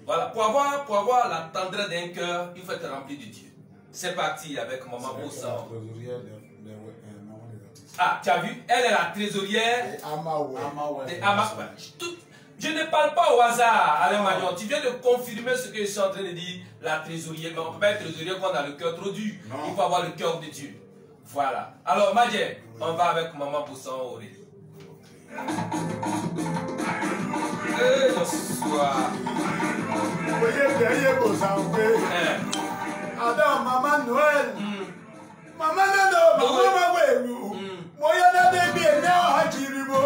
Speaker 1: Voilà, pour avoir la tendresse d'un cœur, il faut être rempli de Dieu. C'est parti avec maman Bossan. Ah, tu as vu? Elle est la trésorière. Je ne parle pas au hasard, Alain Magnon. Tu viens de confirmer ce que je suis en train de dire, la trésorière. Mais on ne peut pas être trésorier quand on a le cœur trop dur. Non. Il faut avoir le cœur de Dieu. Voilà. Alors, Madje, on va avec maman Bossan Aurélie. Bonsoir.
Speaker 4: Adam, maman Noël. Maman Nando, maman Welu. Moya na baby now hachiribo.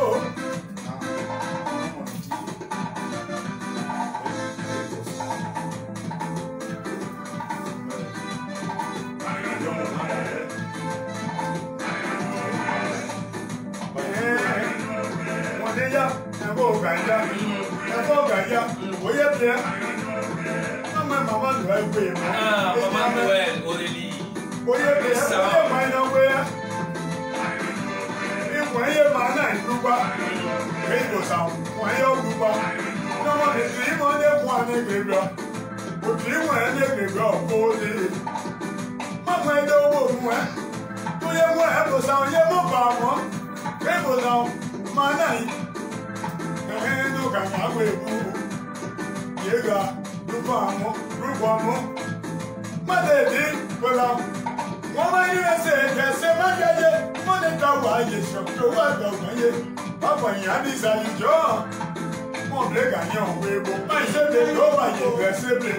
Speaker 4: Modeya, ebo gaya. Ebo gaya. Oye bien. Maman Noël, oui.
Speaker 1: Ah, maman Noël, Aurélie.
Speaker 4: Oye bien, oye maina wea. Oye mana iluba. Ego sa, oye oguba. No mo de tu mo de kwa ne gbebra. tí wọ́n ẹ̀ lè gbègbè ọ̀pọ̀ olè. Mọ̀mọ́ ẹ̀dá owó mú ẹ. Tó yẹ mú ẹ kò sàn yẹ mú bà wọ́n. Pé kò sàn máa náà yìí. Ẹ̀hìn ló kà ní àgbo èkú. Yéga rúkọ àmọ́. Mọ̀lẹ́dí kò lọ. Wọ́n máa ń yẹ ẹsẹ̀ má jẹjẹ. Wọ́n lè ta wà ayé ṣọ̀kúrò wà gbọ̀ngàn yé. Ọ̀pọ̀ ìyá ní ìsàlùjọ́. Wọ́n lè gà ní ọ̀wọ́ epo. Má ṣe lè yóò wà yé gbẹ̀sẹ̀ bẹ̀.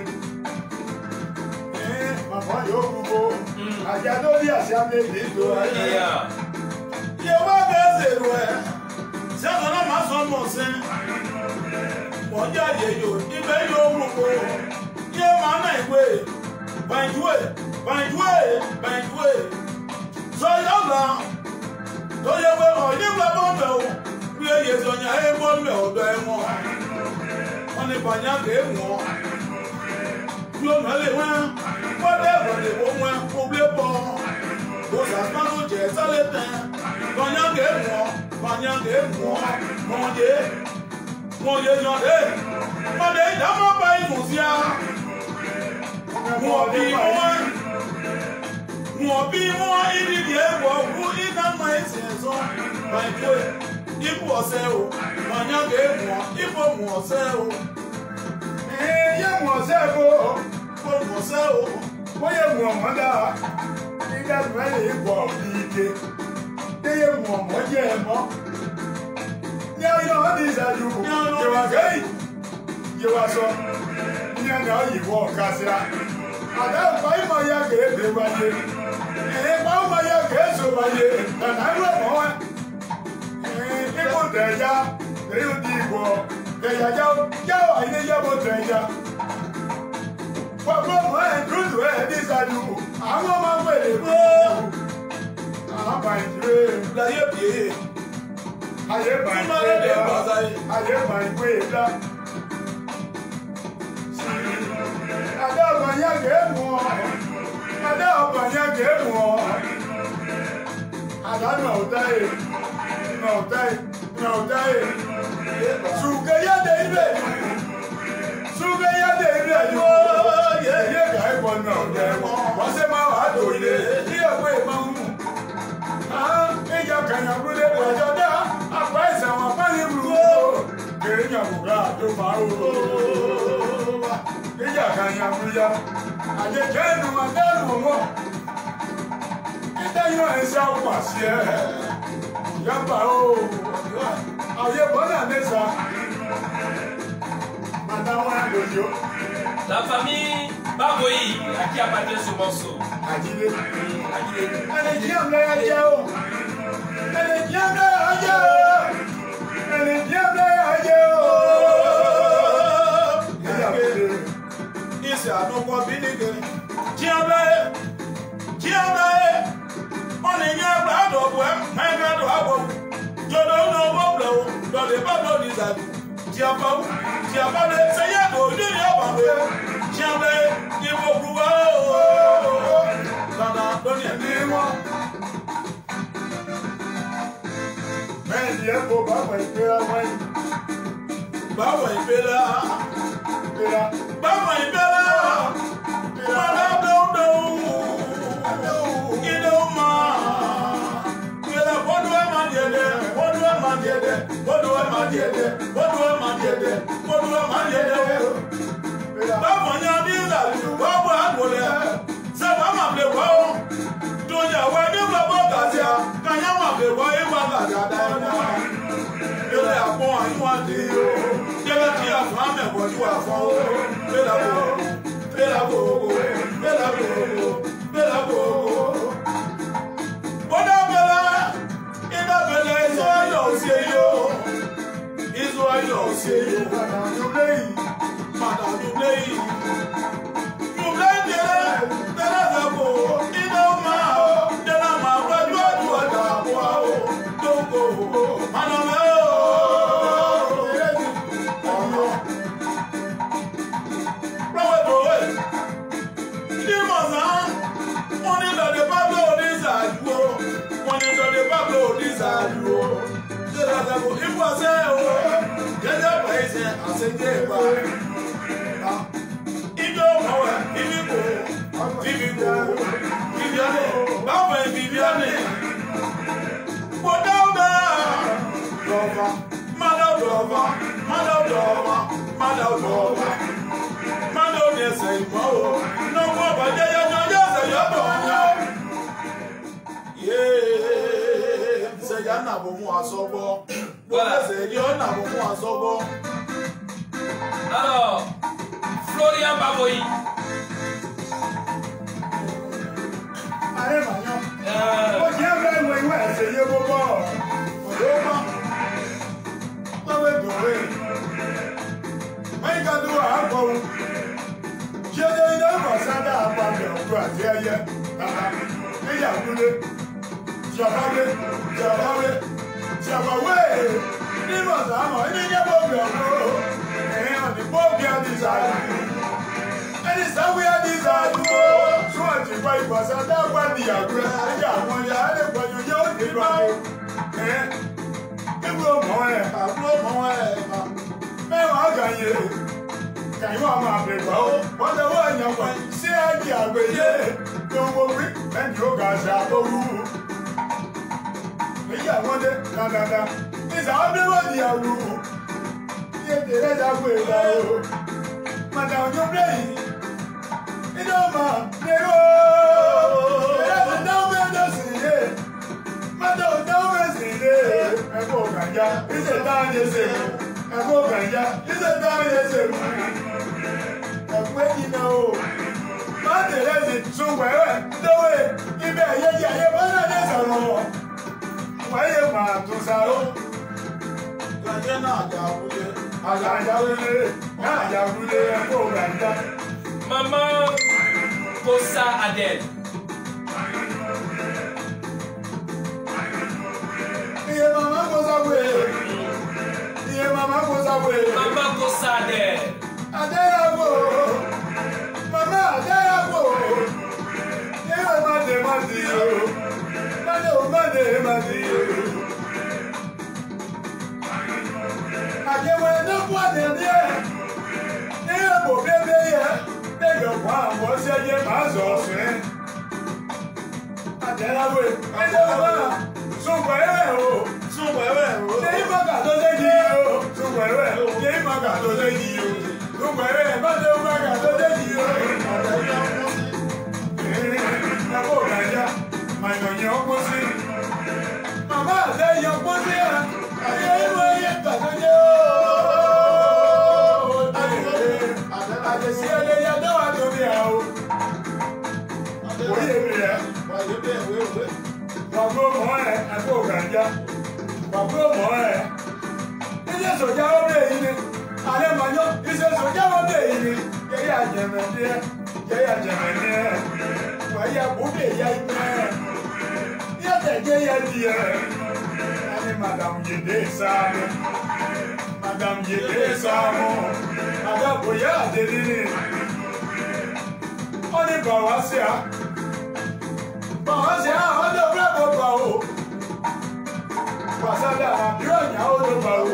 Speaker 4: Màmá yóò gbogbo. Àjà tó bí àṣà méjì tó ayé. Yẹ wá bẹ́ẹ̀ ṣèrò ẹ̀. Ṣẹ́gun náà máa sọ mọ̀ sí. Wọ́n jáde yòó. Ibẹ̀ yóò gbogbo. Yẹ máa náà ìwé. Bàjúwé. Sọ yọ̀ọ̀la. Tó yẹ pé ọ̀yẹ́gbẹ́ bọ́ọ̀bẹ̀ o. Bí èyí sọ̀nyà ẹ̀ bọ́ọ̀bẹ̀ ọ̀dọ̀ ẹ̀ mọ́. Wọ́n ní bàjá kèé wọ́n. Bí o mẹ́lẹ̀ wọ́n. Wọ́n dẹ́ ìrọ̀lẹ̀ wọ́n wọ́n kó blé bọ́. Kò sàgbọ́n jẹ́ sálẹ̀ tẹ̀. Bàjá kèé wọ́n. Wọ́n yé yan dé. Wọ́n dé ìdámọ́ bá ìmù sí a. Wọ́n bí wọ́n ìdíje ẹ̀wọ̀ fún ìdámọ́ ẹ̀sìn ẹ̀sọ́. Bàjúwé. Ibu ọ̀sẹ̀ o. Bàjá kèé wọ́n. Ibu mú ọ̀sẹ̀ o.
Speaker 2: Yé mú ọ̀sẹ̀ bò.
Speaker 4: Ọ̀sẹ̀ o.
Speaker 2: Wọ́n yẹ mú ọmọ dáa. Nígbà tó ẹ̀ lè bọ̀ bí ike. Yé mú ọmọ jẹ́ ẹ mọ́. Ní ọyọ́ ọdún ìṣáájú. Yẹ̀wà gẹ́yì. Yẹ̀wà sọ. Ní ẹ̀nà ìwọ̀ kásíá. Àdá ìfọ̀ ìmọ̀ ya kèé wáyé. Ìpa ọmọ ya kèé so wáyé. Tànà ìwọ̀ mọ́ wá. Ipò tẹ̀yà. Èyí ti ìbọ̀. Tẹ̀yà jáwà ilé yẹ́bọ̀ tẹ̀yà. Gbogbo ọmọ ẹ̀ dúdú ẹ̀ ní ìṣáájú. Àwọn ọmọ wèrè bó. Àwọn bàjẹ́
Speaker 4: Láyé bìí.
Speaker 2: ayé bàjẹ́ dá. Adé ọ̀gbọ̀n yẹn kèé mú ọ. Adé ọ̀gbọ̀n yẹn kèé mú ọ. Àdánù ọ̀táyé. Sùkè yáde ibẹ̀. Yóò yẹ ká ẹ̀kọ́ náà jẹ́ wọ́n. Wọ́n ṣe máa wà á dòye. Ní ẹ̀kọ́ ìmọ̀ ń mú. Ìjà kànyàgbélé pẹ̀jọ́ dá. Àpá ìsàwọn pálí burúkú. Kèrè yàgòrò àjò máa ń rò. Ìjà kànyàgbélé. Àjẹjẹ́ ẹnu máa dẹ́rù mọ́. Ìdáyọ̀ ẹ̀ṣẹ́ ọ̀pọ̀ àṣì ẹ̀. Yàgbà o. Àyè bọ́lá mẹ́sà. Madame Adoyo.
Speaker 1: La famille Baboyi à qui appartient ce morceau.
Speaker 2: Adilé. Elle est bien bleu à Dieu. Elle est bien bleu à Dieu. Elle est bien bleu à Dieu.
Speaker 4: Iṣẹ́ àdókò bí nìkan. Jíọ́bẹ̀. Wọ́n ní yẹn gbà dọ̀bọ̀ ẹ̀ mẹ́gbẹ́ dọ̀ àbọ̀. Jọ̀dọ̀ ń lọ bọ̀bọ̀ lọ́dẹ̀ bá lọ ní ìzàdù. Jíọ́bẹ̀ sẹ́yẹ́ kò ní ní ọ̀bàbẹ̀. Jíọ́bẹ̀ ìbò gbùgbà o. Dada lórí ẹ̀mí wọn.
Speaker 2: Bẹ́ẹ̀ni ẹ kò bá wà ìpera wáyé.
Speaker 4: Báwo ìpela? Báwo ìpela? Wọ́n dọ́dọ̀ ilé ọmọ. Ìpela bọ́dọ̀ ẹ̀ máa jẹ̀dẹ̀. Báwo ni a ní ìlàjú báwo àgbòlẹ̀? Sábà máa lè wá o. Tòyàwó ẹni bàbá kàtí a. Kàyà máa lè wá ìwà gàdá ẹ̀dá. Ilé àpọ̀ àyíwá dé o. Yẹ́lẹ́ kí àfọ̀ àmẹ̀wọ̀ ní wà fún o. Bẹ́lá gbogbo. Bọ́dá bẹ̀rẹ̀, iná bẹ̀rẹ̀ ìzọ́ ayọ̀ sí eyó. Ìzọ́ ayọ̀ sí eyó. Madame Dublé. Dublé tẹ́lẹ̀ sẹ́kọ̀. Iná máa o. Tẹ́lẹ̀ máa wájú ọ̀dà àbúrò o. Dókò o. Madame o. Ìjọ
Speaker 3: dova, manda dova, manda dova. Manda o desse irmão, não vou bater eu não yeah, c'est ya na bomu asobo. Voilà, c'est ya na bomu asobo.
Speaker 1: Alors, Florian Baboy.
Speaker 4: Allez, Magnon. Oh, j'ai un vrai moyen d'essayer vos bords. Kàyíwá máa bẹ̀rẹ̀ ó, wọ́n lọ́wọ́ èèyàn pẹ̀ sí ẹ̀jì àgbèyé tó ń wo wí ẹni ó ga ṣe àtọ́rú. Èyí àwọn dé dáadáa, ìsàwọn bí wọ́n di àrù. Ní ètè rẹ̀ jágbé ìlà o, màdà òjò bẹ́yìn, iná máa lérò. Ẹ̀rẹ́ ti dáwọ́ mẹ́jọ sí ilé, màdà ò dáwọ́ mẹ́sì ilé. Ẹ̀kọ́ ògànjá, ìṣẹ̀ táwọn yẹn ṣe mú. Ẹ̀kọ́ ògànjá, ìṣẹ̀ táwọn yẹn ṣe mú. Ẹ̀pẹ́ iná o, máa tẹ̀lé sí ṣùgbẹ́rẹ́ lówó ibẹ̀ ayéjì ayé bọ́nà ní ìsọ̀rọ̀ wáyé máa tún sáró.
Speaker 3: Gàjẹ́ náà àjàwúlé.
Speaker 4: Àjàwúlé, àjàwúlé ẹ̀kọ́ ògànjá.
Speaker 1: Maman Kosa Adel.
Speaker 4: Iye mama Kosa wé. Iye mama Kosa wé.
Speaker 1: Maman Kosa Adel.
Speaker 4: Adéyàwó, mama Adéyàwó, yẹ́wò mádé o, mádé o mádé o. Àjẹwò ẹ̀dọ́kùn àdẹ̀dẹ́, yẹ́wò bò bébé yẹ, lẹ́yìn ọ̀pọ̀ àwọn ṣẹ́yẹ máa zọ̀ ọ̀sẹ̀. Adéyàwó, ẹ̀dọ́kùn náà, sùnpọ̀ ẹ̀wẹ̀ o, ṣé ìmọ̀gà tó lé yìí o, sùnpọ̀ ẹ̀wẹ̀ o, ṣé ìmọ̀gà tó lé yìí o. Lùgbẹ̀rẹ̀ bá dé ọgbàgà tó dé yìí o. Ẹ̀kọ́ ògànjá, màìnàyàn ọgbọ́n sí. Màmá àdé yọ ọgbọ́n sí ẹ̀. Ayé ìwé yẹ tàbí ó. Àjẹsí ẹlẹ́yà dáwà lórí ẹ̀ o. Oyè mi rẹ̀. Bàbá ọmọ ẹ̀ ẹ̀kọ́ ògànjá. Bàbá ọmọ ẹ̀. Ilé ìsọ̀jà ó bẹ̀ yìí ni. Ale manyo ise soja wo de yi ye ya jeme ne wa ya bude ya ime ya te ge ya die ani madame Yede Samo ada boya de ni oni bawasia o do bravo ba o pasada na biro nya o do ba o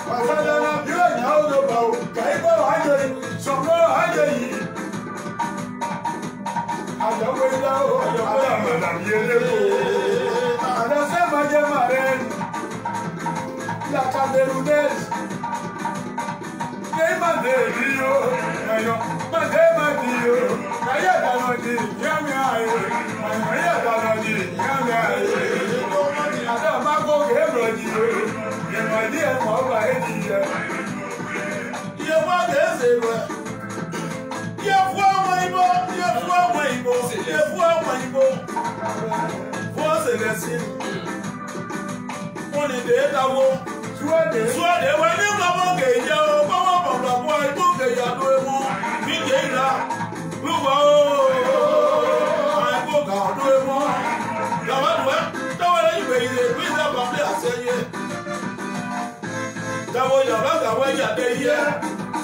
Speaker 4: pasada na biro nya o do ba o kai bo haje sokro haje yi ada we da o ada madam Yede ko ada se maje mare la caberudes ne mande dio ayo mande dio kaya da no di yami ai kaya da no di yami ai ada ma go ge bro di ye ma di e mo ba e di ye wa de se bro ye fwa mo ibo fo se le sin on de dawo suade wa ni mo ge je o ko mo bo bo ibo ge ya do e mo mi je ira luwa o ai ko ga do e mo ga wa do le ibe ile bi za ba ple aseye dawo ya ba ga wa ya de ye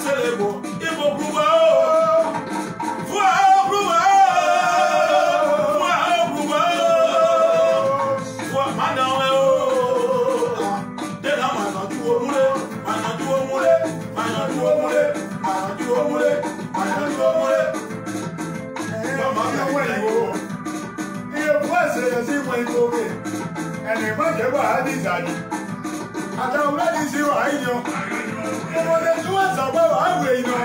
Speaker 4: se le bo ibo buwa o àtàwọn ẹni wà á yan ọmọdé tí wọ́n sàgbà wà á wẹ̀ iná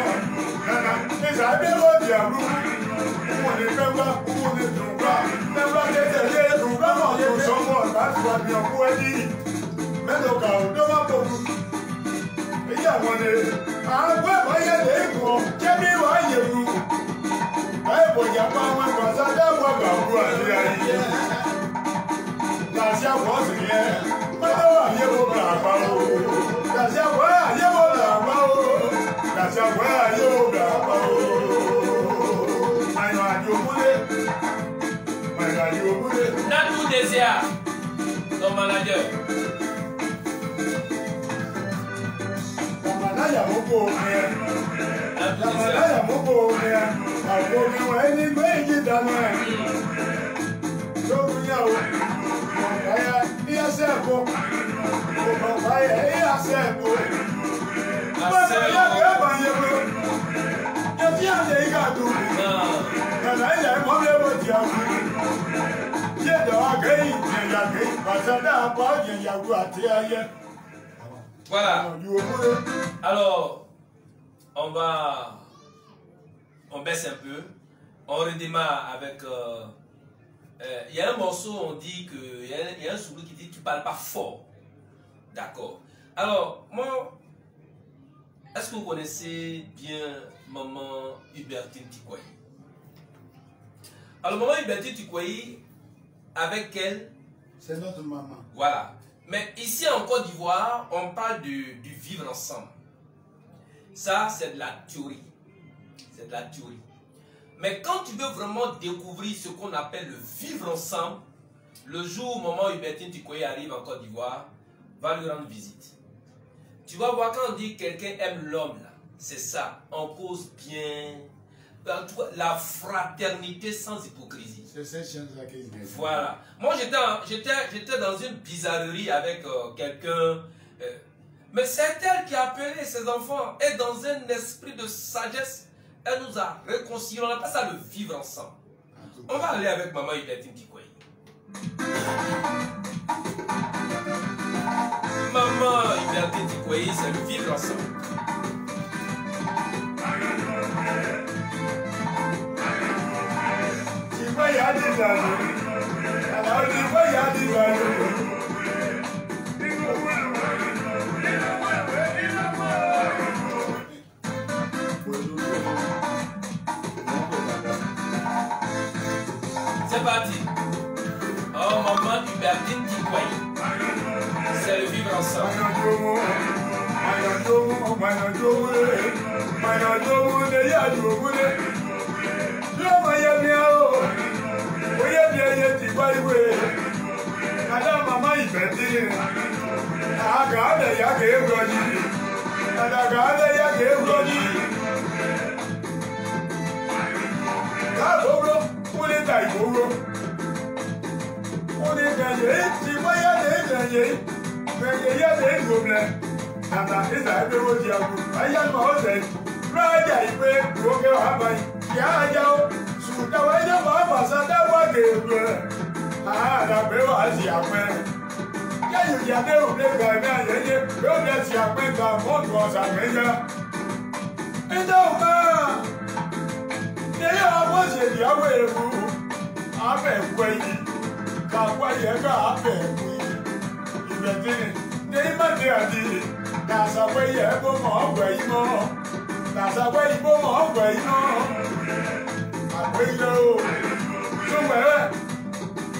Speaker 4: nànà ìsàbí lóde àrùn wọn ní fẹ́gbà wọn ní dùngbà fẹ́gbà tẹ̀lé dùngbà náà kò sọ́mọ́ láti wà ní ọkọ ẹni mẹ́lò kà ó tó má pọ̀ kú. èyí àwọn ni àgbẹ̀ ọ̀yẹ́ lè kọ́ jẹ́bí wà á yẹ kú. báyìí kò yà pa àwọn ẹ̀kọ́ sájà wà gà ó àti ayé. làṣà wọ́n sì yẹ mẹ́lò àyè wò gà àgbà o. làṣà wọ́n àyè wò gà àgbà o. làṣà wọ́n àyè wò gà àgbà o. àyàn àjò múlé. àyàn àjò múlé.
Speaker 1: Natou Désir, ton manager.
Speaker 4: Lamalaya moko omi ẹ. Lamalaya moko omi ẹ. Àgbo mi wọ̀ ẹ́ ní méjì dáná ẹ̀. Lóògùn yà wò. Ọ̀gáyà ní ẹsẹ̀ ẹ̀kọ́. Ọ̀gáyà ní ẹsẹ̀ ẹ̀kọ́. Bọ́lá yà kẹ́ bá yẹ pé. Ẹtí àlẹ́ yìí kà dùn. Nàlá ìyá ẹ̀ mọ́ lébò tí a kú. Yé dọ̀wọ́ gẹ́yìn jẹ̀yà gẹ́yìn. Bàtà àpá jẹ̀yàwó àti ayẹ.
Speaker 1: Voilà. Alors, on baisse un peu. On redémarre avec... Il y a un morceau, on dit que... Il y a un sourd qui dit tu parles pas fort. D'accord. Alors, moi... Est-ce que vous connaissez bien maman Hubertine Tikwayi? Alors, maman Hubertine Tikwayi, avec elle...
Speaker 2: C'est notre maman.
Speaker 1: Voilà. Mais ici en Côte d'Ivoire, on parle du vivre ensemble. Ça, c'est de la théorie. C'est de la théorie. Mais quand tu veux vraiment découvrir ce qu'on appelle le vivre ensemble, le jour où maman Hubertine Tikwayi arrive en Côte d'Ivoire, va lui rendre visite. Tu vas voir quand on dit quelqu'un aime l'homme, c'est ça. On cause bien. La fraternité sans hypocrisie.
Speaker 2: C'est cette chose-là qui est.
Speaker 1: Voilà. Moi, j'étais dans une bizarrerie avec quelqu'un. Mais c'est elle qui a appelé ses enfants. Et dans un esprit de sagesse, elle nous a réconciliés. On appelle ça le vivre ensemble. On va aller avec maman Hubertine Tikwayi. Maman Hubertine Tikwayi, c'est le vivre ensemble. C'est parti. Oh, maman Hubertine Tikwayi. C'est le vivre ensemble.
Speaker 4: Madame Maman Hubertine, agade ya ke brodi, agade ya ke brodi. Ka bobro, ule dai bobro. Ule gaye, ti waya de gaye, gaye ya de goble. Ata eza ebe wo di agu, aya ma o se. Raja ipe oge wa bai, ya ja o. Suta wa ja ma ba sa da wa ke bre. La belle a dit après. Il y a des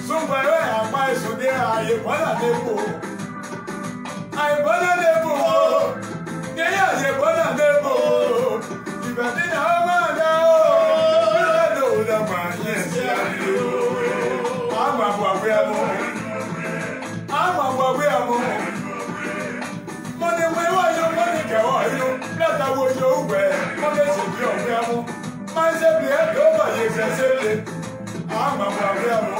Speaker 4: Somewhere I might so there I wanna debo. I wanna debo. There I wanna debo. If I didn't have my now, I know that man, yes, I'm a Wabiamo. I'm a Wabiamo. Money, where are you? Money, you let that was your way. Money, your Wabiamo. Myself, the head over, yes, I'm a Wabiamo.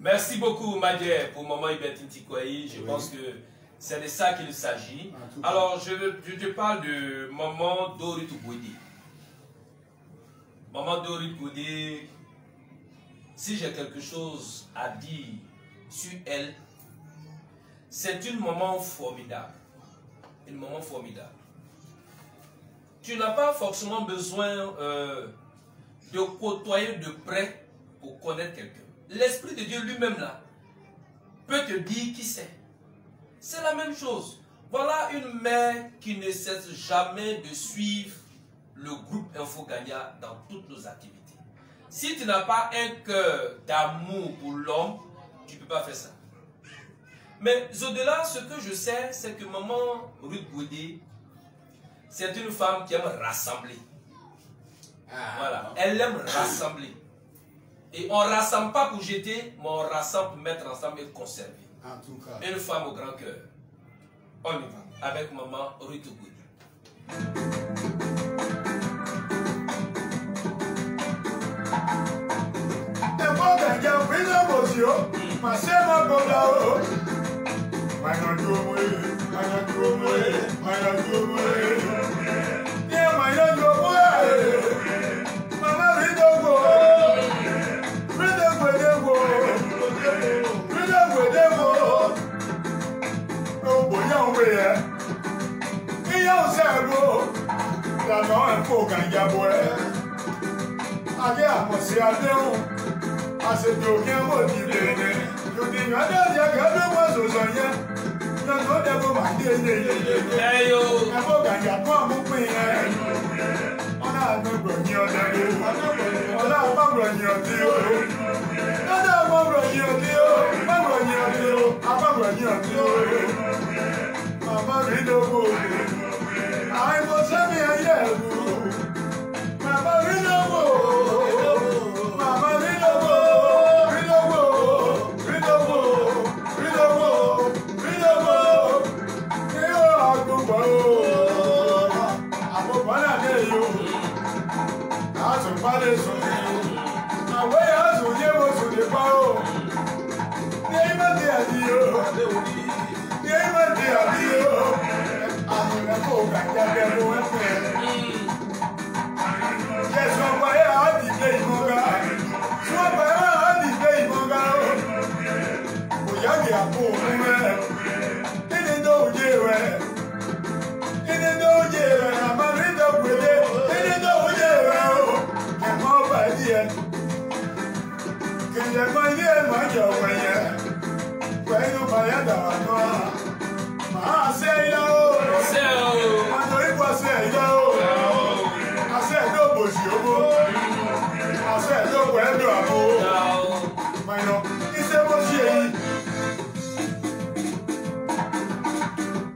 Speaker 1: Merci beaucoup, Madjer, pour maman Hubertine Tikwayi. Je pense que C'est de ça qu'il s'agit. Alors, je te parle de maman Dorit Goudé. Maman Dorit Goudé, si j'ai quelque chose à dire sur elle, c'est une maman formidable. Une maman formidable. Tu n'as pas forcément besoin de côtoyer de près pour connaître quelqu'un. L'Esprit de Dieu lui-même là peut te dire qui c'est. C'est la même chose. Voilà une mère qui ne cesse jamais de suivre le groupe Info Gagna dans toutes nos activités. Si tu n'as pas un cœur d'amour pour l'homme, tu ne peux pas faire ça. Mais au-delà, ce que je sais, c'est que maman Ruth Goudé, c'est une femme qui aime rassembler. Voilà, elle aime rassembler. Et on ne rassemble pas pour jeter, mais on rassemble pour mettre ensemble et conserver.
Speaker 2: En tout cas.
Speaker 1: Une femme au grand cœur. On y va, avec maman Ruth Goudé.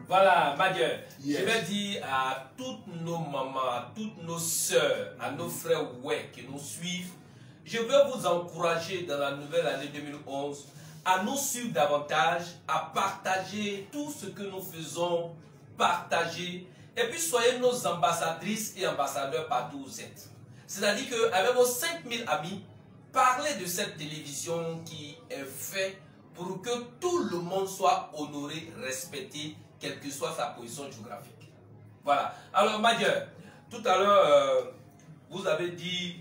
Speaker 1: Voilà, Madieu, je vais dire à toutes nos mamans, à toutes nos sœurs, à nos frères ouais, qui nous suivent, je veux vous encourager dans la nouvelle année 2011 à nous suivre davantage, à partager tout ce que nous faisons, partager, et puis soyez nos ambassadrices et ambassadeurs partout où vous êtes. C'est-à-dire qu'avec vos 5000 amis, parlez de cette télévision qui est faite pour que tout le monde soit honoré, respecté, quelle que soit sa position géographique. Voilà. Alors, Madieu, tout à l'heure, vous avez dit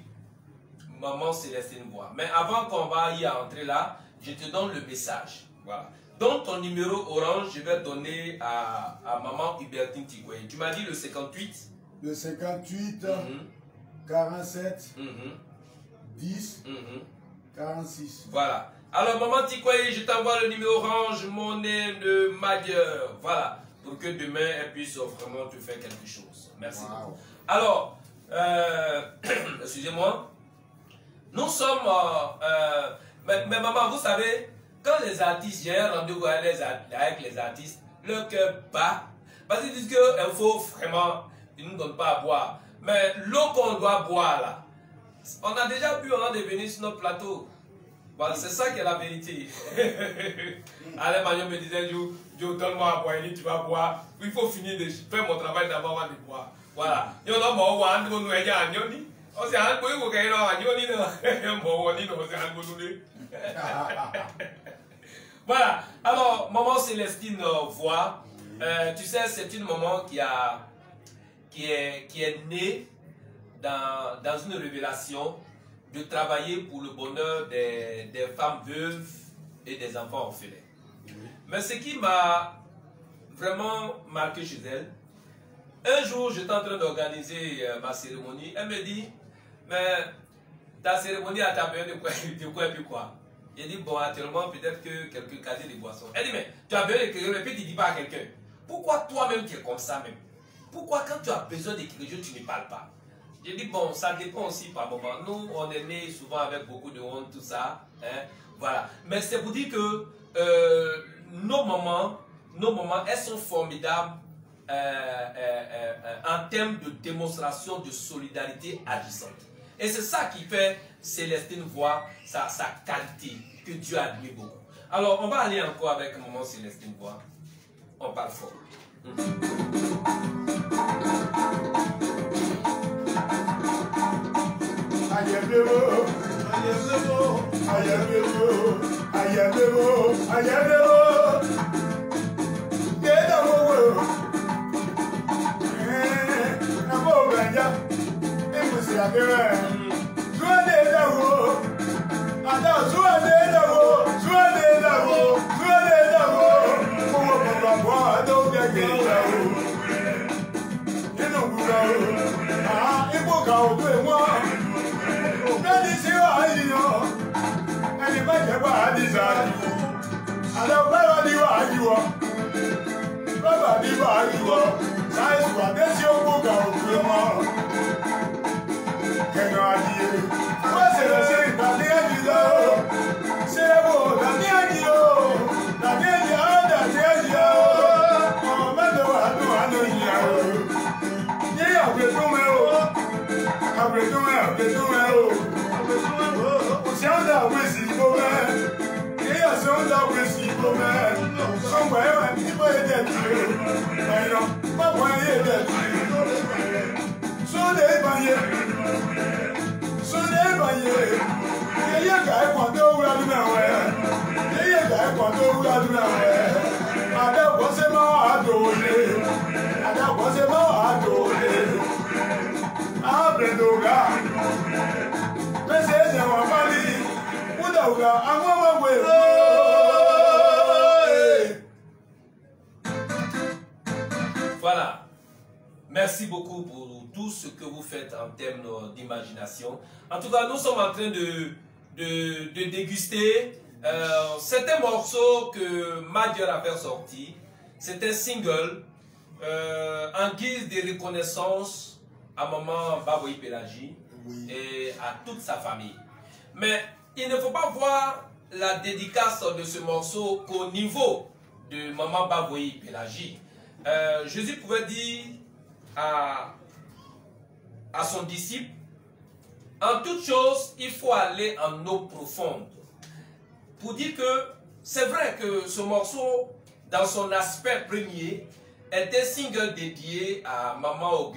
Speaker 1: Maman Célestine Bois. Mais avant qu'on va y entrer là, je te donne le message. Voilà. Dans ton numéro orange, je vais donner à Maman Hubertine Tigoué. Tu m'as dit le 58.
Speaker 2: Le 58, 47, 10, 46.
Speaker 1: Voilà. Alors, Maman Tigoué, je t'envoie le numéro orange, monnaie de Madieu. Voilà. Pour que demain, elle puisse vraiment te faire quelque chose. Merci. Wow. Alors, excusez-moi. Nous sommes... mais maman, vous savez, quand les artistes, j'ai un rendez-vous avec les artistes, leur cœur bat. Parce qu'ils disent qu'il faut vraiment, ils ne nous donnent pas à boire. Mais l'eau qu'on doit boire là, on a déjà bu avant de venir sur notre plateau. Voilà, c'est ça qui est la vérité. Alain Magnon me disait, Joe, donne-moi à boire, il dit, tu vas boire. Il faut finir de faire mon travail d'abord avant de boire. Voilà. Voilà. Alors, maman Célestine Voix, tu sais, c'est une maman qui est née dans une révélation de travailler pour le bonheur des femmes veuves et des enfants orphelins. Mais ce qui m'a vraiment marqué chez elle, un jour, j'étais en train d'organiser ma cérémonie. Elle me dit, mais ta cérémonie a ta besoin de quoi et puis quoi? J'ai dit, bon, actuellement, peut-être que quelqu'un casait des boissons. Elle dit, mais tu as besoin de quelque chose, et puis tu ne dis pas à quelqu'un. Pourquoi toi-même tu es comme ça même? Pourquoi quand tu as besoin de quelque chose, tu ne parles pas? J'ai dit, bon, ça dépend aussi par moment. Nous, on est nés souvent avec beaucoup de honte, tout ça. Hein, voilà. Mais c'est pour dire que nos mamans, elles sont formidables en termes de démonstration de solidarité agissante. Et c'est ça qui fait Célestine Voix, sa qualité, que Dieu admire beaucoup. Alors, on va aller encore avec maman Célestine Voix. On parle fort. Voilà. Merci beaucoup pour tout ce que vous faites en termes d'imagination. En tout cas, nous sommes en train de déguster certains morceaux que Madieu a fait sortir. C'est un single en guise de reconnaissance à maman Baboyi Pélagie et à toute sa famille. Mais il ne faut pas voir la dédicace de ce morceau qu'au niveau de maman Baboyi Pélagie. Jésus pouvait dire à son disciple, en toute chose, il faut aller en eau profonde. Pour dire que c'est vrai que ce morceau, dans son aspect premier, était single dédié à maman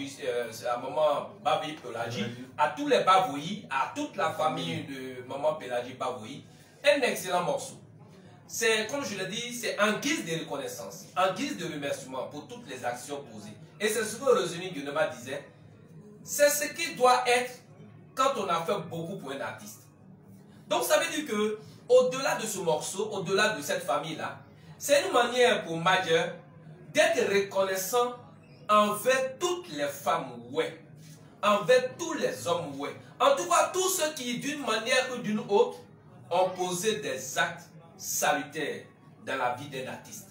Speaker 1: Baboyi Pélagie, à tous les Baboyi, à toute la famille de maman Pélagie Baboyi. Un excellent morceau. C'est, comme je l'ai dit, c'est en guise de reconnaissance, en guise de remerciement pour toutes les actions posées. Et c'est ce que Roselyne Guenema disait, c'est ce qui doit être quand on a fait beaucoup pour un artiste. Donc ça veut dire que, au-delà de ce morceau, au-delà de cette famille-là, c'est une manière pour Madieu d'être reconnaissant envers toutes les femmes, ouais, envers tous les hommes, ouais. En tout cas, tous ceux qui, d'une manière ou d'une autre, ont posé des actes salutaires dans la vie d'un artiste.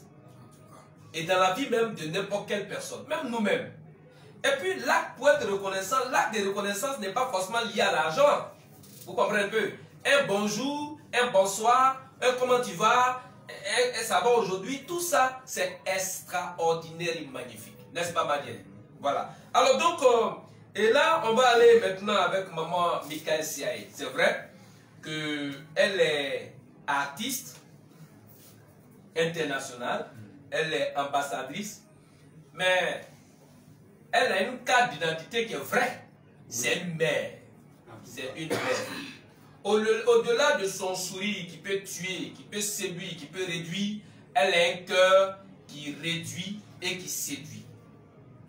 Speaker 1: Et dans la vie même de n'importe quelle personne, même nous-mêmes. Et puis l'acte pour être reconnaissant, l'acte de reconnaissance n'est pas forcément lié à l'argent. Vous comprenez un peu? Un bonjour, un bonsoir, un comment tu vas, un ça va aujourd'hui, tout ça c'est extraordinaire et magnifique. N'est-ce pas Madieu? Voilà. Alors donc, et là on va aller maintenant avec maman Michael Siaye. C'est vrai qu'elle est artiste internationale, elle est ambassadrice, mais elle a une carte d'identité qui est vraie. C'est une mère. C'est une mère. Au-delà de son sourire qui peut tuer, qui peut séduire, qui peut réduire, elle a un cœur qui réduit et qui séduit.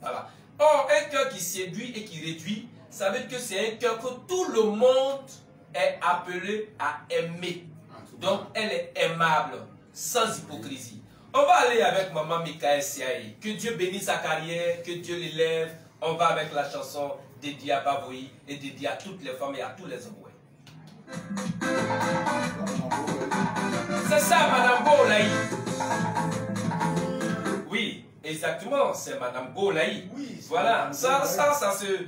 Speaker 1: Voilà. Or, un cœur qui séduit et qui réduit, ça veut dire que c'est un cœur que tout le monde est appelé à aimer. Donc, elle est aimable, sans hypocrisie. On va aller avec maman Michael Siaye. Que Dieu bénisse sa carrière, que Dieu l'élève. On va avec la chanson dédiée à Bavoui et dédiée à toutes les femmes et à tous les hommes. C'est ça, Madame Bolaï. Oui, exactement, c'est Madame Bolaï. Oui, voilà, ça se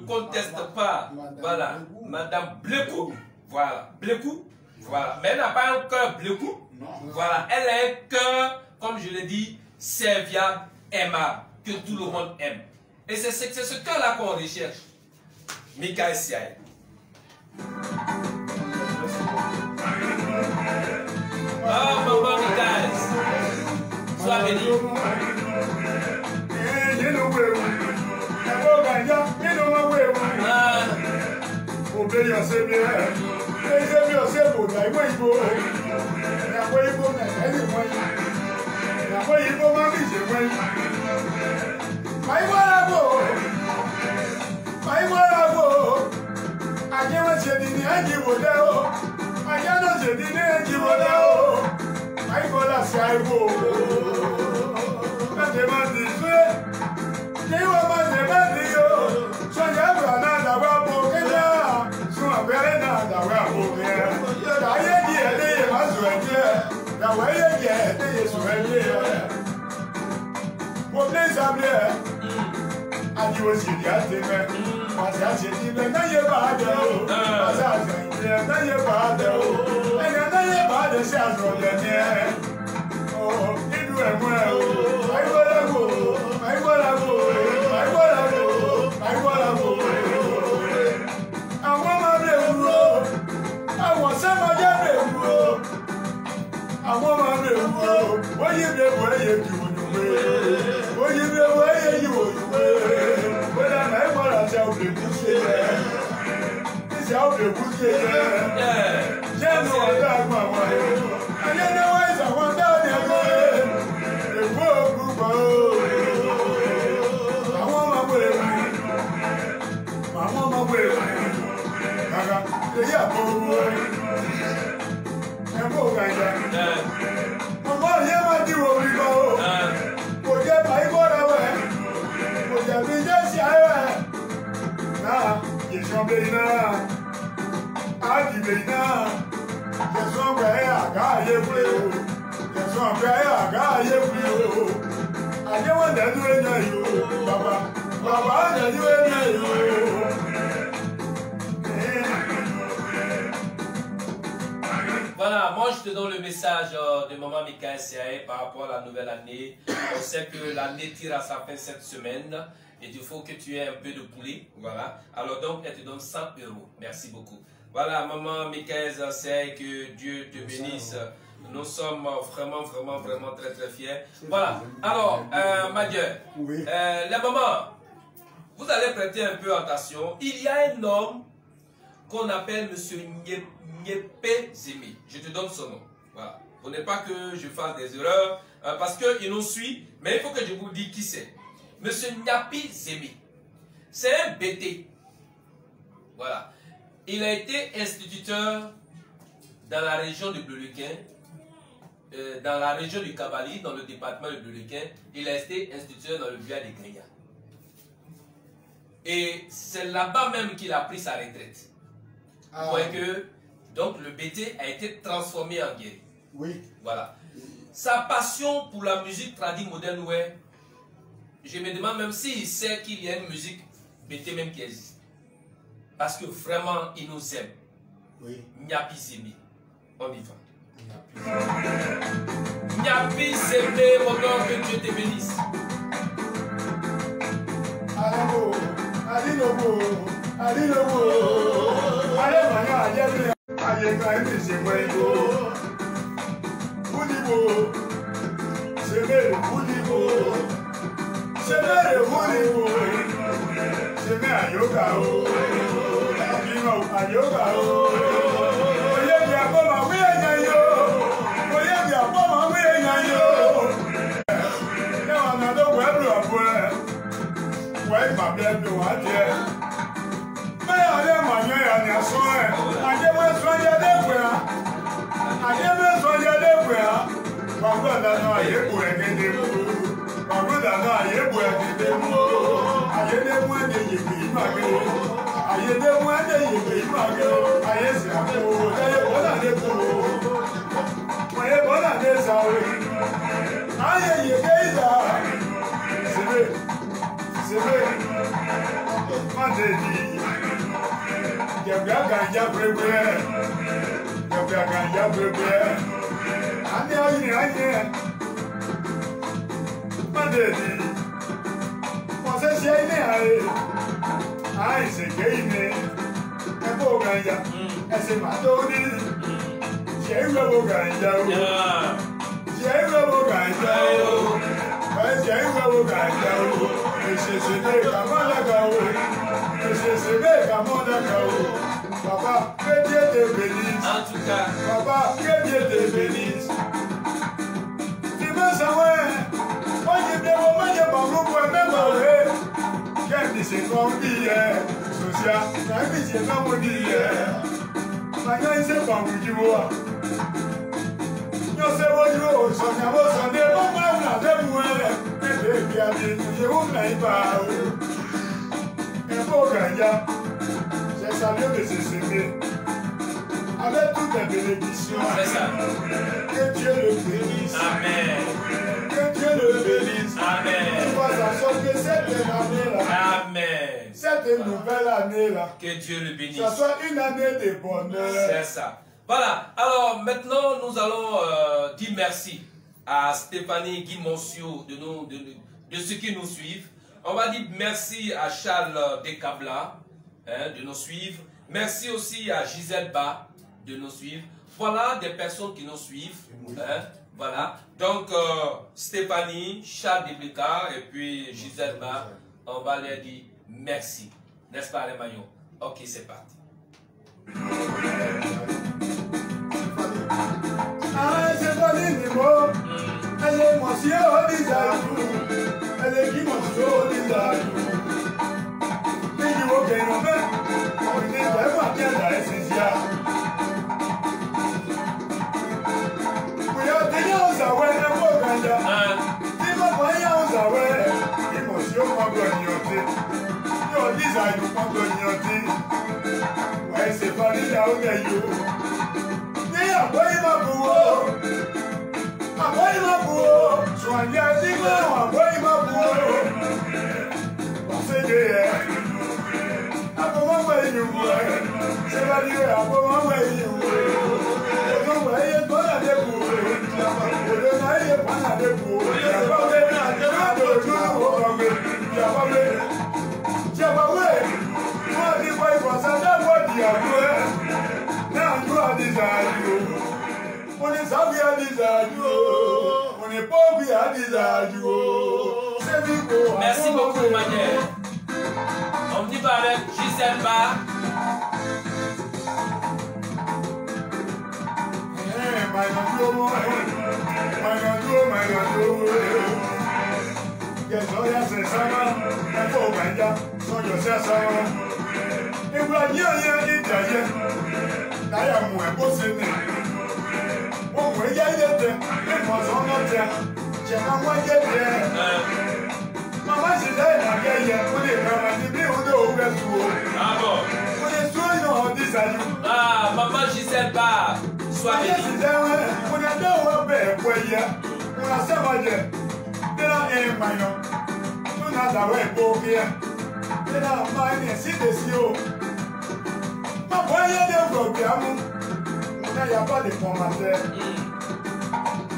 Speaker 1: conteste pas. Voilà, Madame Blekou. Voilà, Blekou. Voilà, mais elle n'a pas un cœur Blekou. Voilà, elle a un cœur, comme je l'ai dit, serviable, aimable, que tout le monde aime. Et c'est ce cœur-là qu'on recherche. Michael Siaye. Ah, maman Michael. Sois béni. Voilà, moi je te donne le message de maman Michael Siaye par rapport à la nouvelle année. On sait que l'année tire à sa fin cette semaine et il faut que tu aies un peu de poulet. Voilà, alors donc elle te donne 100 €. Merci beaucoup. Voilà, maman Michael Siaye, que Dieu te bénisse. Nous sommes vraiment très fiers. Voilà, alors, Madieu, les mamans, vous allez prêter un peu attention. Il y a un homme qu'on appelle Monsieur Nyepé Zemi. Je te donne son nom. Voilà. Pour ne pas que je fasse des erreurs, parce qu'il nous suit, mais il faut que je vous dise qui c'est. Monsieur Nyapi Zemi. C'est un BT. Voilà. Il a été instituteur dans la région de Bleulequin, dans la région du Cavalier, dans le département de Bleulequin. Il a été instituteur dans le village de Grigna. Et c'est là-bas même qu'il a pris sa retraite. Vous voyez que donc le BT a été transformé en guerrier.
Speaker 2: Oui.
Speaker 1: Voilà. Sa passion pour la musique tradie moderne, ouais, je me demande même s'il sait qu'il y a une musique BT même qui existe. Parce que vraiment, il nous aime.
Speaker 2: Oui.
Speaker 1: Nyapi Zemi. On y va. Nyapi Zemi, mon nom, que Dieu te bénisse.
Speaker 4: Alamo, Alilobo, Alilobo, Alemanya, Ayemi, Ayeka, Emesemwego, Ulibo, Semere, Ulibo, Semere, Ulibo, Semere, Ayoka, Abima, àyọ̀gà o. Oyè mi àbọ̀ máa wí ẹ̀yàn yó. Oyè mi àbọ̀ máa wí ẹ̀yàn yó. Ẹ̀wọ̀n náà ló wẹ̀ lù ọ̀bọ̀ ẹ̀. Wẹ̀ ìgbàgbé ẹ̀dùn wá jẹ́. Bẹ́ẹ̀ ọ̀dẹ́ mànyọ́ yà ní asọ́ ẹ̀. Àjẹmọ́sọ́ yẹ dẹ́gbẹ̀ á. Àjẹmọ́sọ́ yẹ dẹ́gbẹ̀ á. Bàbá dáná àyẹ̀kù ẹ̀ kéde mú. Bàbá dáná àyẹ̀kù ẹ̀ kéde mú. Àyẹ̀dẹ́mú ẹ̀ lè yègbè yìí máa gbé. Àyẹ̀dẹ́mú ẹ̀ lè yègbè yìí máa gbé. Àyẹ̀sì àpò ẹ̀yẹ bọ́lá dé kú. Àyẹ bọ́lá dé sáré. Àyẹ yègbè ìdá. Sèbè sèbè má dé di. Jẹ̀bí àgànjá pépé. Jẹ̀bí àgànjá pépé. Ani ayi anye madedi mose se ile aye ai se ke ine e bo ganja e se madoni se iwe bo ganja o se iwe bo ganja o se iwe bo ganja o e se be kamala ga o e se be kamala ga o papa que Dieu te bénisse
Speaker 1: En tout cas,
Speaker 4: papa que Dieu te bénisse. C'est comme hier, social, c'est comme hier. Maintenant, il s'est pas voulu voir. Nous sommes au jour, nous sommes au sondé, on va la démouer. Et bien, je vous n'aille pas. Un beau gagnant, j'ai salué de ce CV. Avec toutes les bénédictions.
Speaker 1: c'est ça.
Speaker 4: Que Dieu le bénisse.
Speaker 1: Amen.
Speaker 4: Que Dieu le bénisse.
Speaker 1: Amen.
Speaker 4: Tu vas en sorte que cette année-là.
Speaker 1: Amen.
Speaker 4: Cette nouvelle année-là.
Speaker 1: Que Dieu le bénisse.
Speaker 4: Ça soit une année de bonheur.
Speaker 1: C'est ça. Voilà. Alors maintenant, nous allons dire merci à Stéphanie Guy Monsieur de ceux qui nous suivent. On va dire merci à Charles Descabla de nous suivre. Merci aussi à Gisèle Ba de nous suivre. Voilà des personnes qui nous suivent. Voilà. Donc, Stéphanie, Charles Descabla et puis Gisèle Ba, on va leur dire merci. N'est-ce pas les maillots? Ok, c'est parti.
Speaker 4: Ah, c'est pas l'animaux. Elle est monsieur au visage. Elle est qui monsieur au visage. Mais du haut qu'elle nous met, on est vraiment bien dans l'essentiel. Oui, on dit on s'await, on va gagner. Si on voyait on s'await, il monsieur m'a gagné. Yo visage m'a gagné. Ouais, c'est pas lui là où il y a eu. Àbọ̀yí máa bù ó, àbọ̀yí máa bù ó, ṣùgbọ́n àti gbé àbọ̀yí máa bù ó. Ọ̀sẹ̀dẹ̀ yẹ, àbọ̀mọ́gbẹ̀ yìí wù ẹ́, ṣé bá ní àbọ̀mọ́gbẹ̀ yìí wù ẹ́. Òṣùwọ̀n ẹyẹ gbọ́dọ̀ dé bù ó, òṣùwọ̀n ẹyẹ gbọ́dọ̀ dé bù ó. Ìyàbọ̀wé náà jẹ́ láti ojú ọ̀gbọ̀gbẹ̀, ìyàbọ̀wé, ìyàbọ̀wé, wọ́n ti kọ́ ìfọ̀sẹ̀ dábọ̀ ìyàbọ̀ ẹ̀. Now you are desired. On est savi à desired. On est pauvre à desired.
Speaker 1: Merci beaucoup, Manière. On dit par Gisèle Ba.
Speaker 4: Láyà mú ẹ̀ bó ṣe ní. Ohun ẹ̀yà ilé tẹ, ìmọ̀sán náà tẹ, jẹ̀ máa wọ́n jẹ́ tẹ. Màmá ṣe lẹ́yìn àgẹ́yẹ, ó lè rárá ní bí òun lè òun rẹ̀ tu o. Ó lè tú èèyàn ọdí ìsàlù.
Speaker 1: Maman Gisèle Ba, sois
Speaker 4: Ayé sì
Speaker 1: bénie.
Speaker 4: lẹ́wọ̀n, ó ní ẹjọ́ òun ọbẹ̀ ẹ̀kọ́ ẹ̀yẹ. Wọ́n á sẹ́wọ̀n jẹ, bíra ẹ̀ màyàn. Tó náà dàwọ̀ ẹ̀kọ́ òkè ẹ̀. Bíra máa ń yẹ̀ sí ìdèsí o. Voyez des programmes, il n'y a pas de formateur.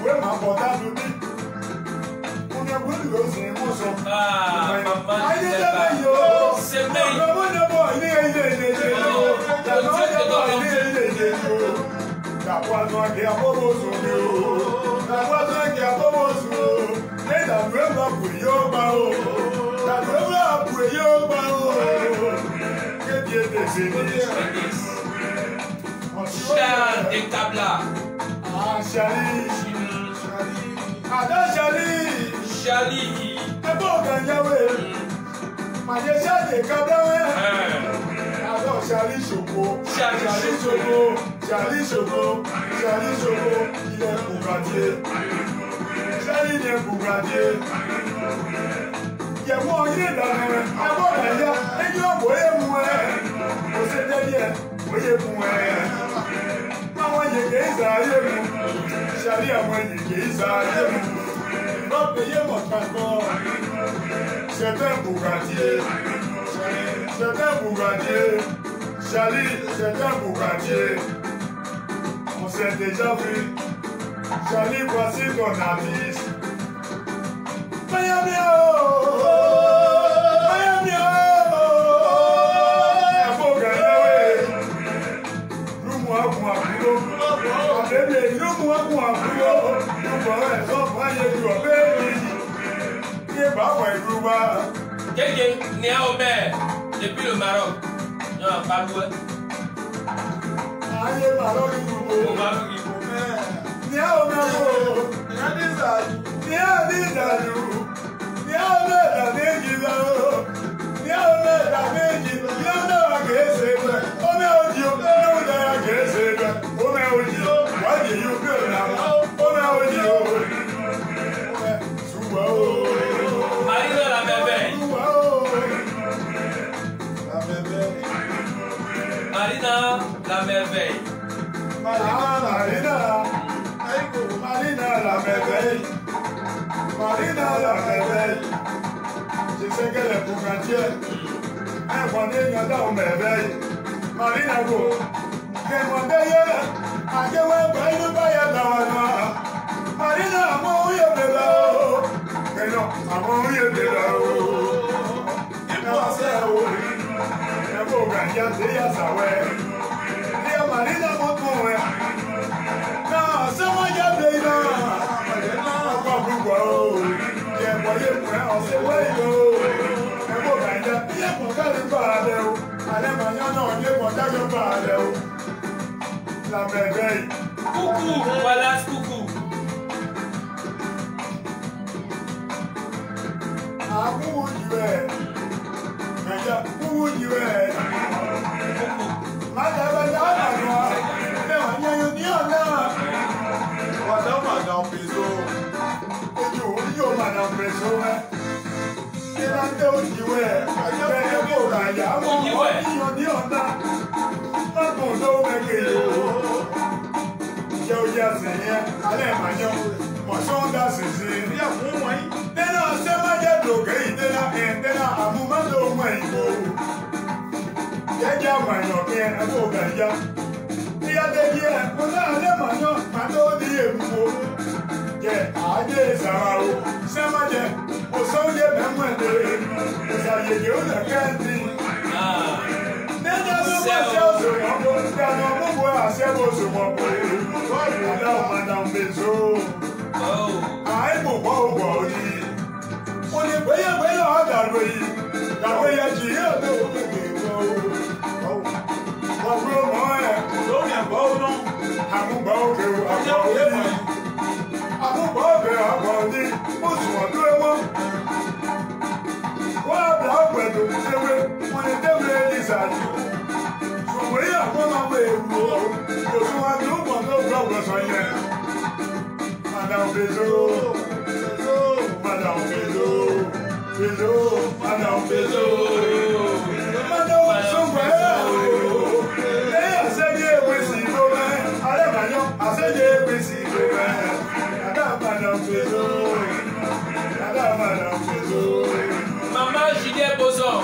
Speaker 4: Oui, ma portable dit, on a voulu le faire, mon son.
Speaker 1: Maman Gisèle Ba, c'est vrai.
Speaker 4: La poison qui a beau sonner, la poison qui a beau sonner, et la nuit va bouillir au bas, la nuit va bouillir au bas. Que Dieu te
Speaker 1: Charles de Kabla.
Speaker 2: Charlie. Ada Charlie.
Speaker 1: Charlie.
Speaker 2: Ebo ganyawe. Maye Charlie de Kabla we. Ada Charlie Choco. Charlie Choco. Charlie Choco. Charlie Choco. Il est bourgadier. Charlie il est bourgadier. Yẹ̀wò yé ìdáná rẹ̀, ẹ̀wọ̀ ẹ̀yà, ẹ̀yìn ọ̀bọ̀ yé mu ẹ̀. Kò sí dẹ́yẹ, ó yé mu ẹ̀. Àwọn yèké ìzà ayé mu, ṣàlí àwọn yèké ìzà ayé mu. Lọ́pẹ̀ yé mọ̀ kankan, ṣẹ̀tẹ̀ bùgàdìé, ṣẹ̀tẹ̀ bùgàdìé, ṣàlí ṣẹ̀tẹ̀ bùgàdìé. On s'est déjà vu, ṣàlí voici ton avis. Miami, Miami,
Speaker 1: Quelqu'un né à Omer depuis le Maroc. Non, pas loin. Au Maroc, il faut faire. Marina la merveille. Marina la merveille.
Speaker 2: Marina la merveille. Marina la merveille. Je sais qu'elle est bourgadière. Elle connaît une dame merveille. Marina go. Qu'elle m'a payé. À quel moment elle va y aller? Marina, à mon yé de là-haut. Mais non, à mon yé de là-haut. Il pensait à où? Elle va gagner des yazaouais. Et Marina, mon tour. Non, c'est moi qui ai payé là. La merveille.
Speaker 1: Coucou, voilà ce coucou. Maman Julien Bozon.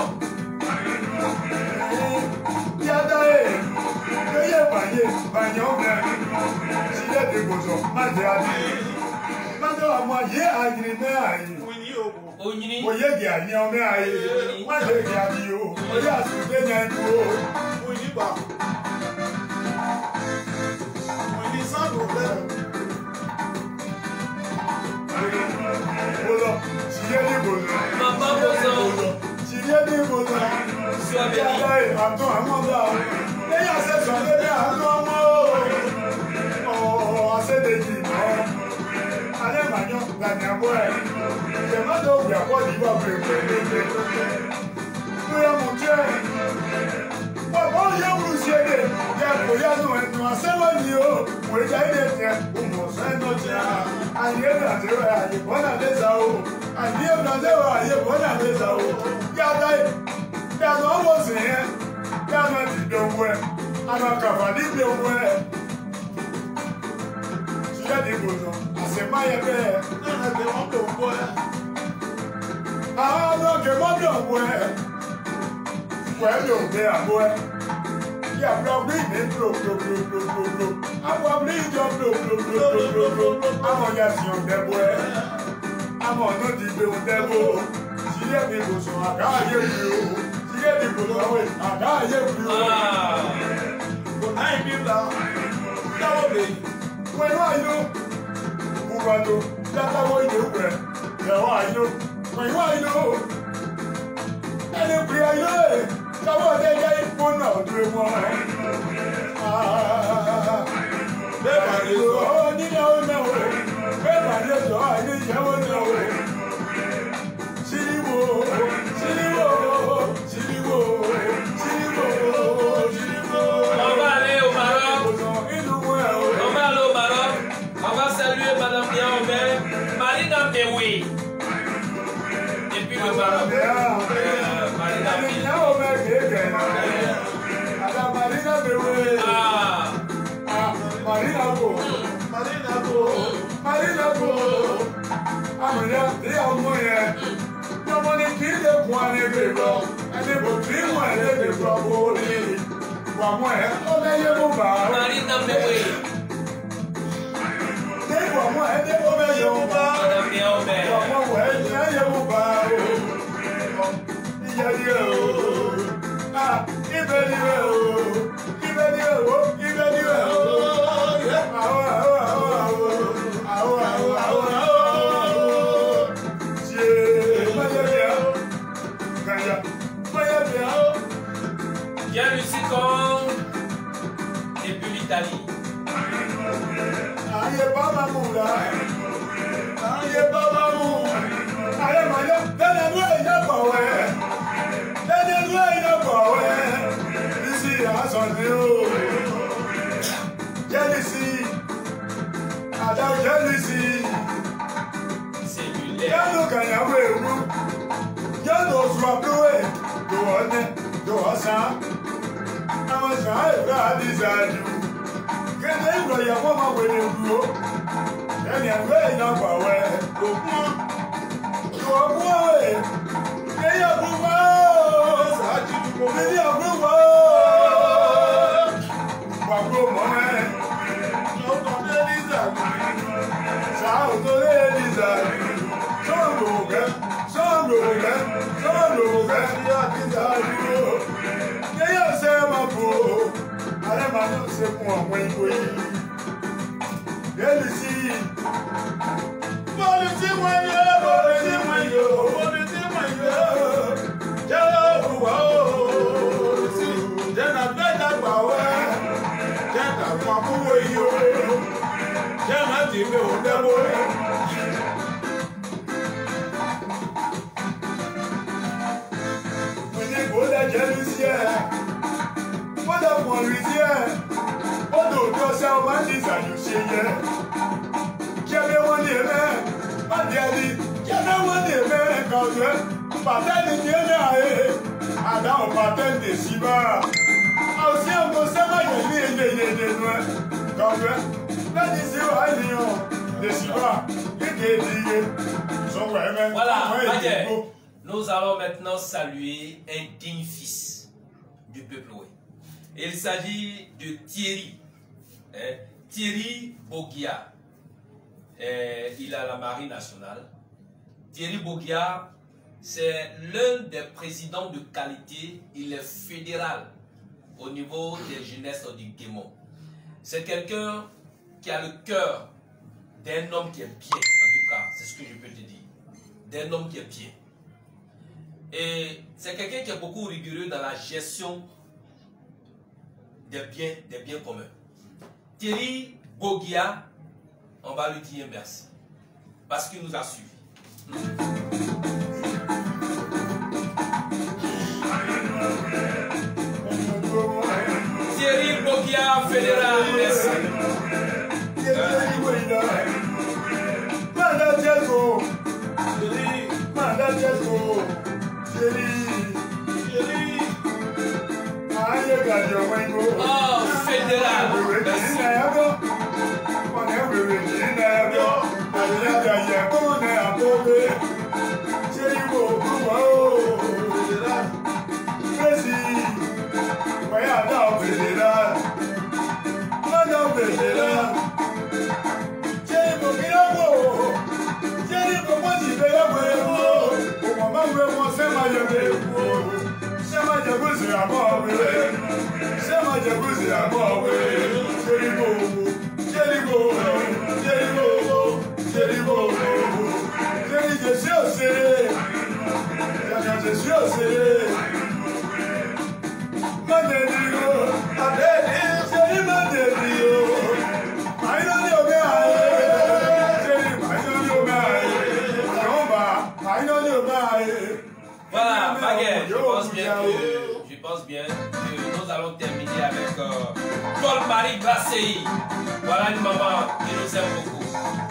Speaker 1: Maman Bozon. Sois béni.
Speaker 4: àtún àmọ́dá lẹ́yìn àṣẹṣọ lẹ́yìn àánú ọmọ àṣẹdẹjì náà alẹ́màáyán gbàgbọ́ ẹ̀ ìjẹ̀mọ́tò òbí àpọ̀jù ìwà pèpè bóyá mo jẹ́ bàbá òye wù sí èdè yẹ kò yánu ẹnu àṣẹwọ́ ni ó wòye jẹ́ èdè tiẹ̀ òmò sẹ́nu tiẹ̀ àyè ìdàtẹ́wọ̀ àyè bọ́nà lẹ́sà o àyè ìdàtẹ́wọ̀ àyè bọ́nà lẹ́sà o yàtọ̀ yàtọ̀ ọmọ sì yẹn yàtọ̀ dìde owó ẹ̀ àmà kàfà níbi owó ẹ̀ ṣíyẹ́ ní gbòòdò àṣemáyẹ bẹ́ẹ̀ náà ti wọ́n tó owó ẹ̀ àwọn ọ̀gẹ̀ mọ́bí owó ẹ̀ pẹ̀lú òbí àbó ẹ̀ yàtọ̀ bí ní blóblóblóblóbló àwọn bí ìjọ blóblóblóblóbló àwọn yàtì ọ̀dẹ́bó ẹ̀ àwọn ọ̀nà dìde ọ̀dẹ́bó ṣíyẹ́ ní gbòòdò àkáyé bí o ṣíyẹ́ ní gbòòdò àkáyé bí o kò náà ìbí bá dáwọ́ bèyí wẹ́nu àyó bùbàdó dátáwọ́ ìlú rẹ̀ lẹ́wọ́ àyó wẹ́nu àyó ẹni pè àyó ẹ̀ káwọ́ ọ̀dẹ́gẹ́ ìpónà ọdún wọn bẹ́ẹ̀ bá lè sọ ọ́ níyàwó náà wẹ̀ bẹ́ẹ̀ bá lè sọ ọ́ níyàwó náà wẹ̀ síríwò síríwò síríwò síríwò síríwò.
Speaker 1: On va aller au Maroc. On va aller au Maroc. On va saluer Madame Niaomé, Marina Mewe. Et puis le Maroc. Marina Mewe.
Speaker 4: Marina Go. Marina Go. Marina Go. Amanya, they are more. No money kill the one every block. And they will dream one every block. One more. Oh, they are
Speaker 1: Marina Mewe.
Speaker 4: They were more. They were your
Speaker 1: Madame Niaomé.
Speaker 4: one more. They are your bar. Ah, even you.
Speaker 1: Bien le Sicon et puis l'Italie. Voilà, nous allons maintenant saluer un digne fils du peuple oué. Il s'agit de Thierry. Thierry Bogia. Il a la marine nationale. Thierry Bogia, c'est l'un des présidents de qualité. Il est fédéral au niveau des jeunesses du Guémon. C'est quelqu'un qui a le cœur d'un homme qui est bien, en tout cas, c'est ce que je peux te dire. D'un homme qui est bien. Et c'est quelqu'un qui est beaucoup rigoureux dans la gestion des biens communs. Thierry Bogia, on va lui dire merci. Parce qu'il nous a suivis. Thierry Bogia, fédéral, merci. Oh, fédéral, merci. Voilà, Baguette, je pense bien que nous allons terminer avec Paul-Marie Glacé. Voilà une maman qui nous aime beaucoup.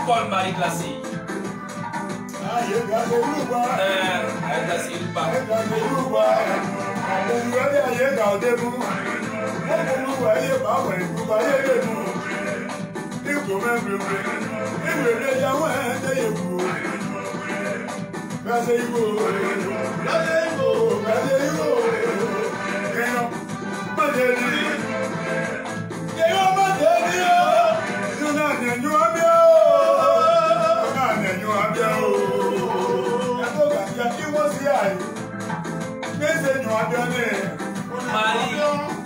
Speaker 1: Paul-Marie Glacé.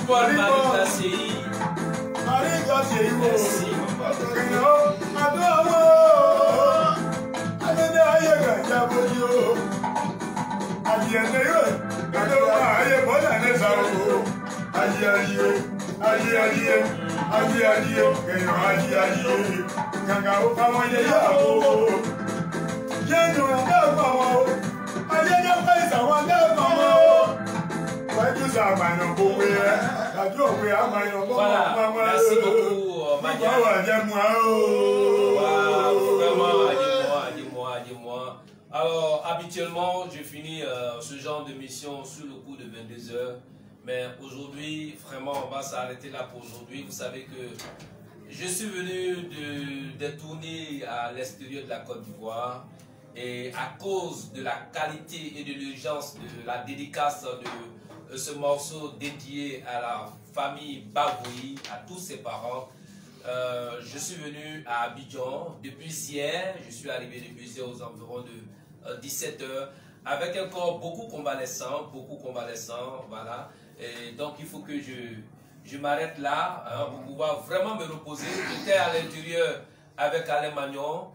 Speaker 1: Paul-Marie Glacé. Merci. Voilà, merci beaucoup, Madia. Vraiment, dis-moi. Alors, habituellement, je finis ce genre de mission sur le coup de 22 heures. Mais aujourd'hui, vraiment, on va s'arrêter là pour aujourd'hui. Vous savez que je suis venu de tournées à l'extérieur de la Côte d'Ivoire. Et à cause de la qualité et de l'urgence de la dédicace de ce morceau dédié à la famille Bagoui, à tous ses parents, je suis venu à Abidjan depuis hier. Je suis arrivé depuis hier aux environs de 17 h avec un corps beaucoup convalescent, voilà. Et donc il faut que je m'arrête là pour pouvoir vraiment me reposer. J'étais à l'intérieur avec Alain Magnon.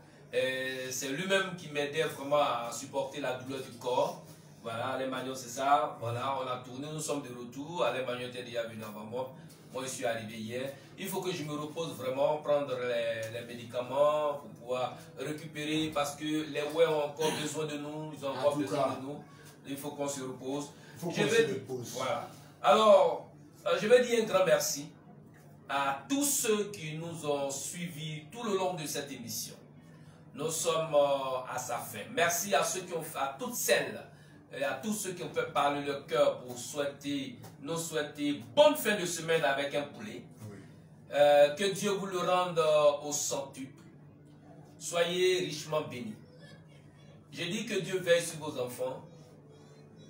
Speaker 1: C'est lui-même qui m'aidait vraiment à supporter la douleur du corps. Voilà, Alain Magnon, c'est ça. Voilà, on a tourné, nous sommes de retour. Alain Magnon était déjà venu avant moi. Moi, je suis arrivé hier. Il faut que je me repose vraiment, prendre les médicaments pour pouvoir récupérer parce que les oueds ont encore besoin de nous. Ils ont encore besoin de nous. Il faut qu'on se repose. Voilà. Alors, je vais dire un grand merci à tous ceux qui nous ont suivis tout le long de cette émission. Nous sommes à sa fin. Merci à ceux qui ont fait, à toutes celles et à tous ceux qui ont fait parler leur cœur pour nous souhaiter bonne fin de semaine avec un poulet. Oui. Que Dieu vous le rende au centuple. Soyez richement bénis. Je dis que Dieu veille sur vos enfants,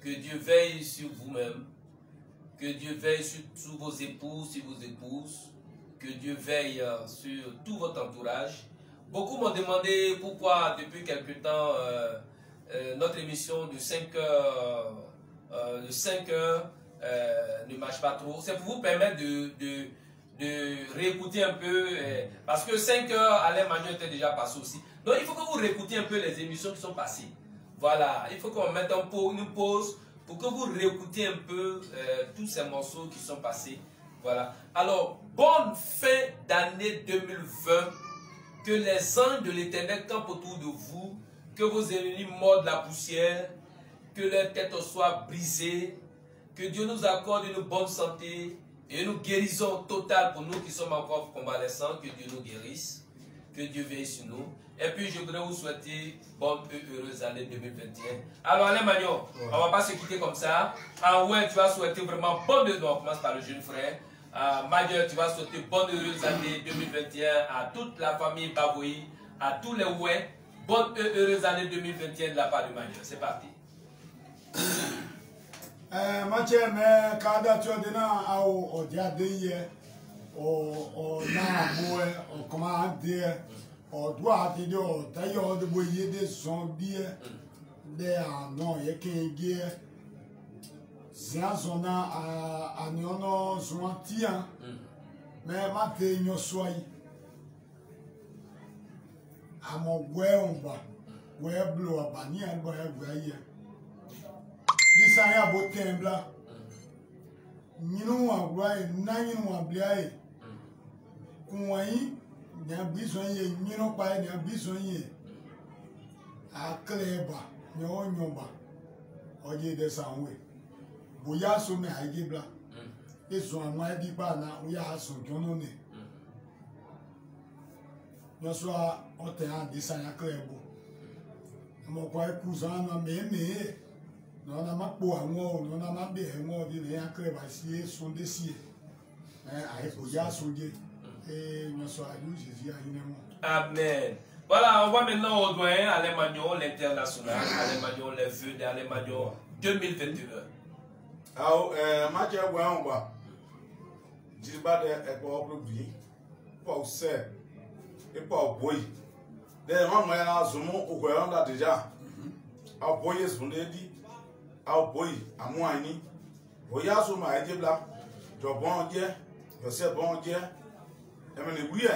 Speaker 1: que Dieu veille sur vous-même, que Dieu veille sur tous vos époux, sur vos épouses, que Dieu veille sur tout votre entourage. Beaucoup m'ont demandé pourquoi depuis quelque temps notre émission de 5 heures ne marche pas trop. C'est pour vous permettre de réécouter un peu, parce que 5 heures, Alain Magnon était déjà passé aussi. Donc il faut que vous réécoutiez un peu les émissions qui sont passées. Voilà, il faut qu'on mette une pause pour que vous réécoutiez un peu tous ces morceaux qui sont passés. Voilà. Alors, bonne fin d'année 2020. Que les anges de l'Éternel campent autour de vous. Que vos ennemis mordent la poussière. Que leurs têtes soient brisées. Que Dieu nous accorde une bonne santé et une guérison totale pour nous qui sommes encore convalescents. Que Dieu nous guérisse. Que Dieu veille sur nous. Et puis, je voudrais vous souhaiter bonne et heureuse année 2021. Alors, Alain Magnon, on ne va pas se quitter comme ça. Ah ouais, tu vas souhaiter vraiment bonne heureuse. On commence par le jeune frère. Major, tu vas souhaiter bonne heureuse année 2021 à toute la famille Baboui, à tous les ouais. Bonne et heureuse année 2021 de la part de Major. C'est parti.
Speaker 2: Mathieu, mais quand tu as donné au diadé, au naboue, au comment dire, au doigt de l'eau, d'ailleurs, de boyer des zombies, des non, il y a qu'un guerre. C'est un zone à Nyono Zouantia, mais maté nyo soy. À mon guéomba, guéblo à bani à guéguaye. Disaya botembla. Nino à guaye, nanino à bliaye. Kouayi, n'a besoin de nino paye, n'a besoin de. À Cléba, nyo nyoba. Oye de sanwe. Boya so me aigibla. Eso amwa dipa na oya so jono ne. Yo so o te an disanya klebo. Mo kwa kuzana me. No na mapo anwo, no na mabe enwo di le an kleba si so desi. Ai boya so je. Yo so ayu Jésus ayinemo.
Speaker 1: Amen. Voilà, on va maintenant au doyen Alain Magnon, l'international, Alain Magnon, les vœux d'Alain Magnon 2021.
Speaker 3: Alors, match est bon, quoi. Je pas de produit, pas au ser, et pas au boy. D'ailleurs, moi, là, je m'en occupe déjà. Au boy, son dit, au boy, à moi, ni. Voyage sur ma idée là. Je bon Dieu, je sais bon Dieu. Et me oui,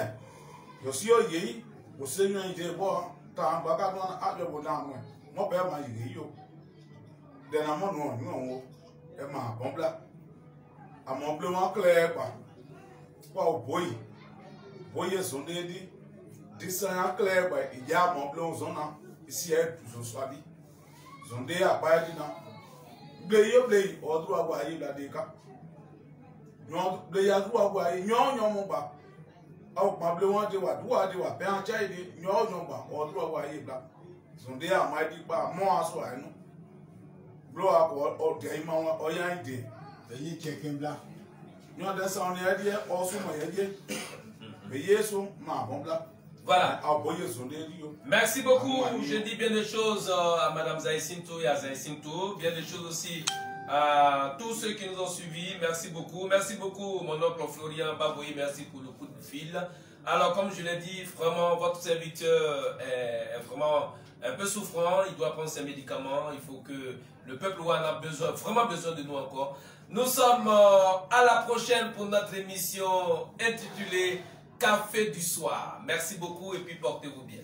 Speaker 3: je suis au yé, au Seigneur, il est bon. Tant bagarre dans à le bon moi. Mon père m'a dit, yo. Dernièrement, non. Et ma bon plat. À mon blanc clair, quoi. Pas au boy. Boyer son dédi. Descend clair, quoi. Il y a mon blanc zona. Ici, je sois dit. Son dé à pas dit non. Blé, au droit à voir la déca. Non, blé à droit à voir, non, mon bas. Au ma blanc de wa, doigt, ben chai, non, bas, au droit à voir là. Son dé à ma dit pas, moi, à soi, non. Blow up or game or young day.
Speaker 2: The ye chicken black.
Speaker 3: You understand the idea also my idea? The yes, ma bon black.
Speaker 1: Voilà.
Speaker 3: Merci
Speaker 1: beaucoup. Je dis bien des choses à Madame Zaïsinto et à Zaïsinto. Bien des choses aussi à tous ceux qui nous ont suivis. Merci beaucoup. Merci beaucoup, mon oncle Florian Baboui. Merci pour le coup de fil. Alors, comme je l'ai dit, vraiment, votre serviteur est vraiment un peu souffrant. Il doit prendre ses médicaments. Il faut que le peuple ouan a besoin, vraiment besoin de nous encore. Nous sommes à la prochaine pour notre émission intitulée Café du soir. Merci beaucoup et puis portez-vous bien.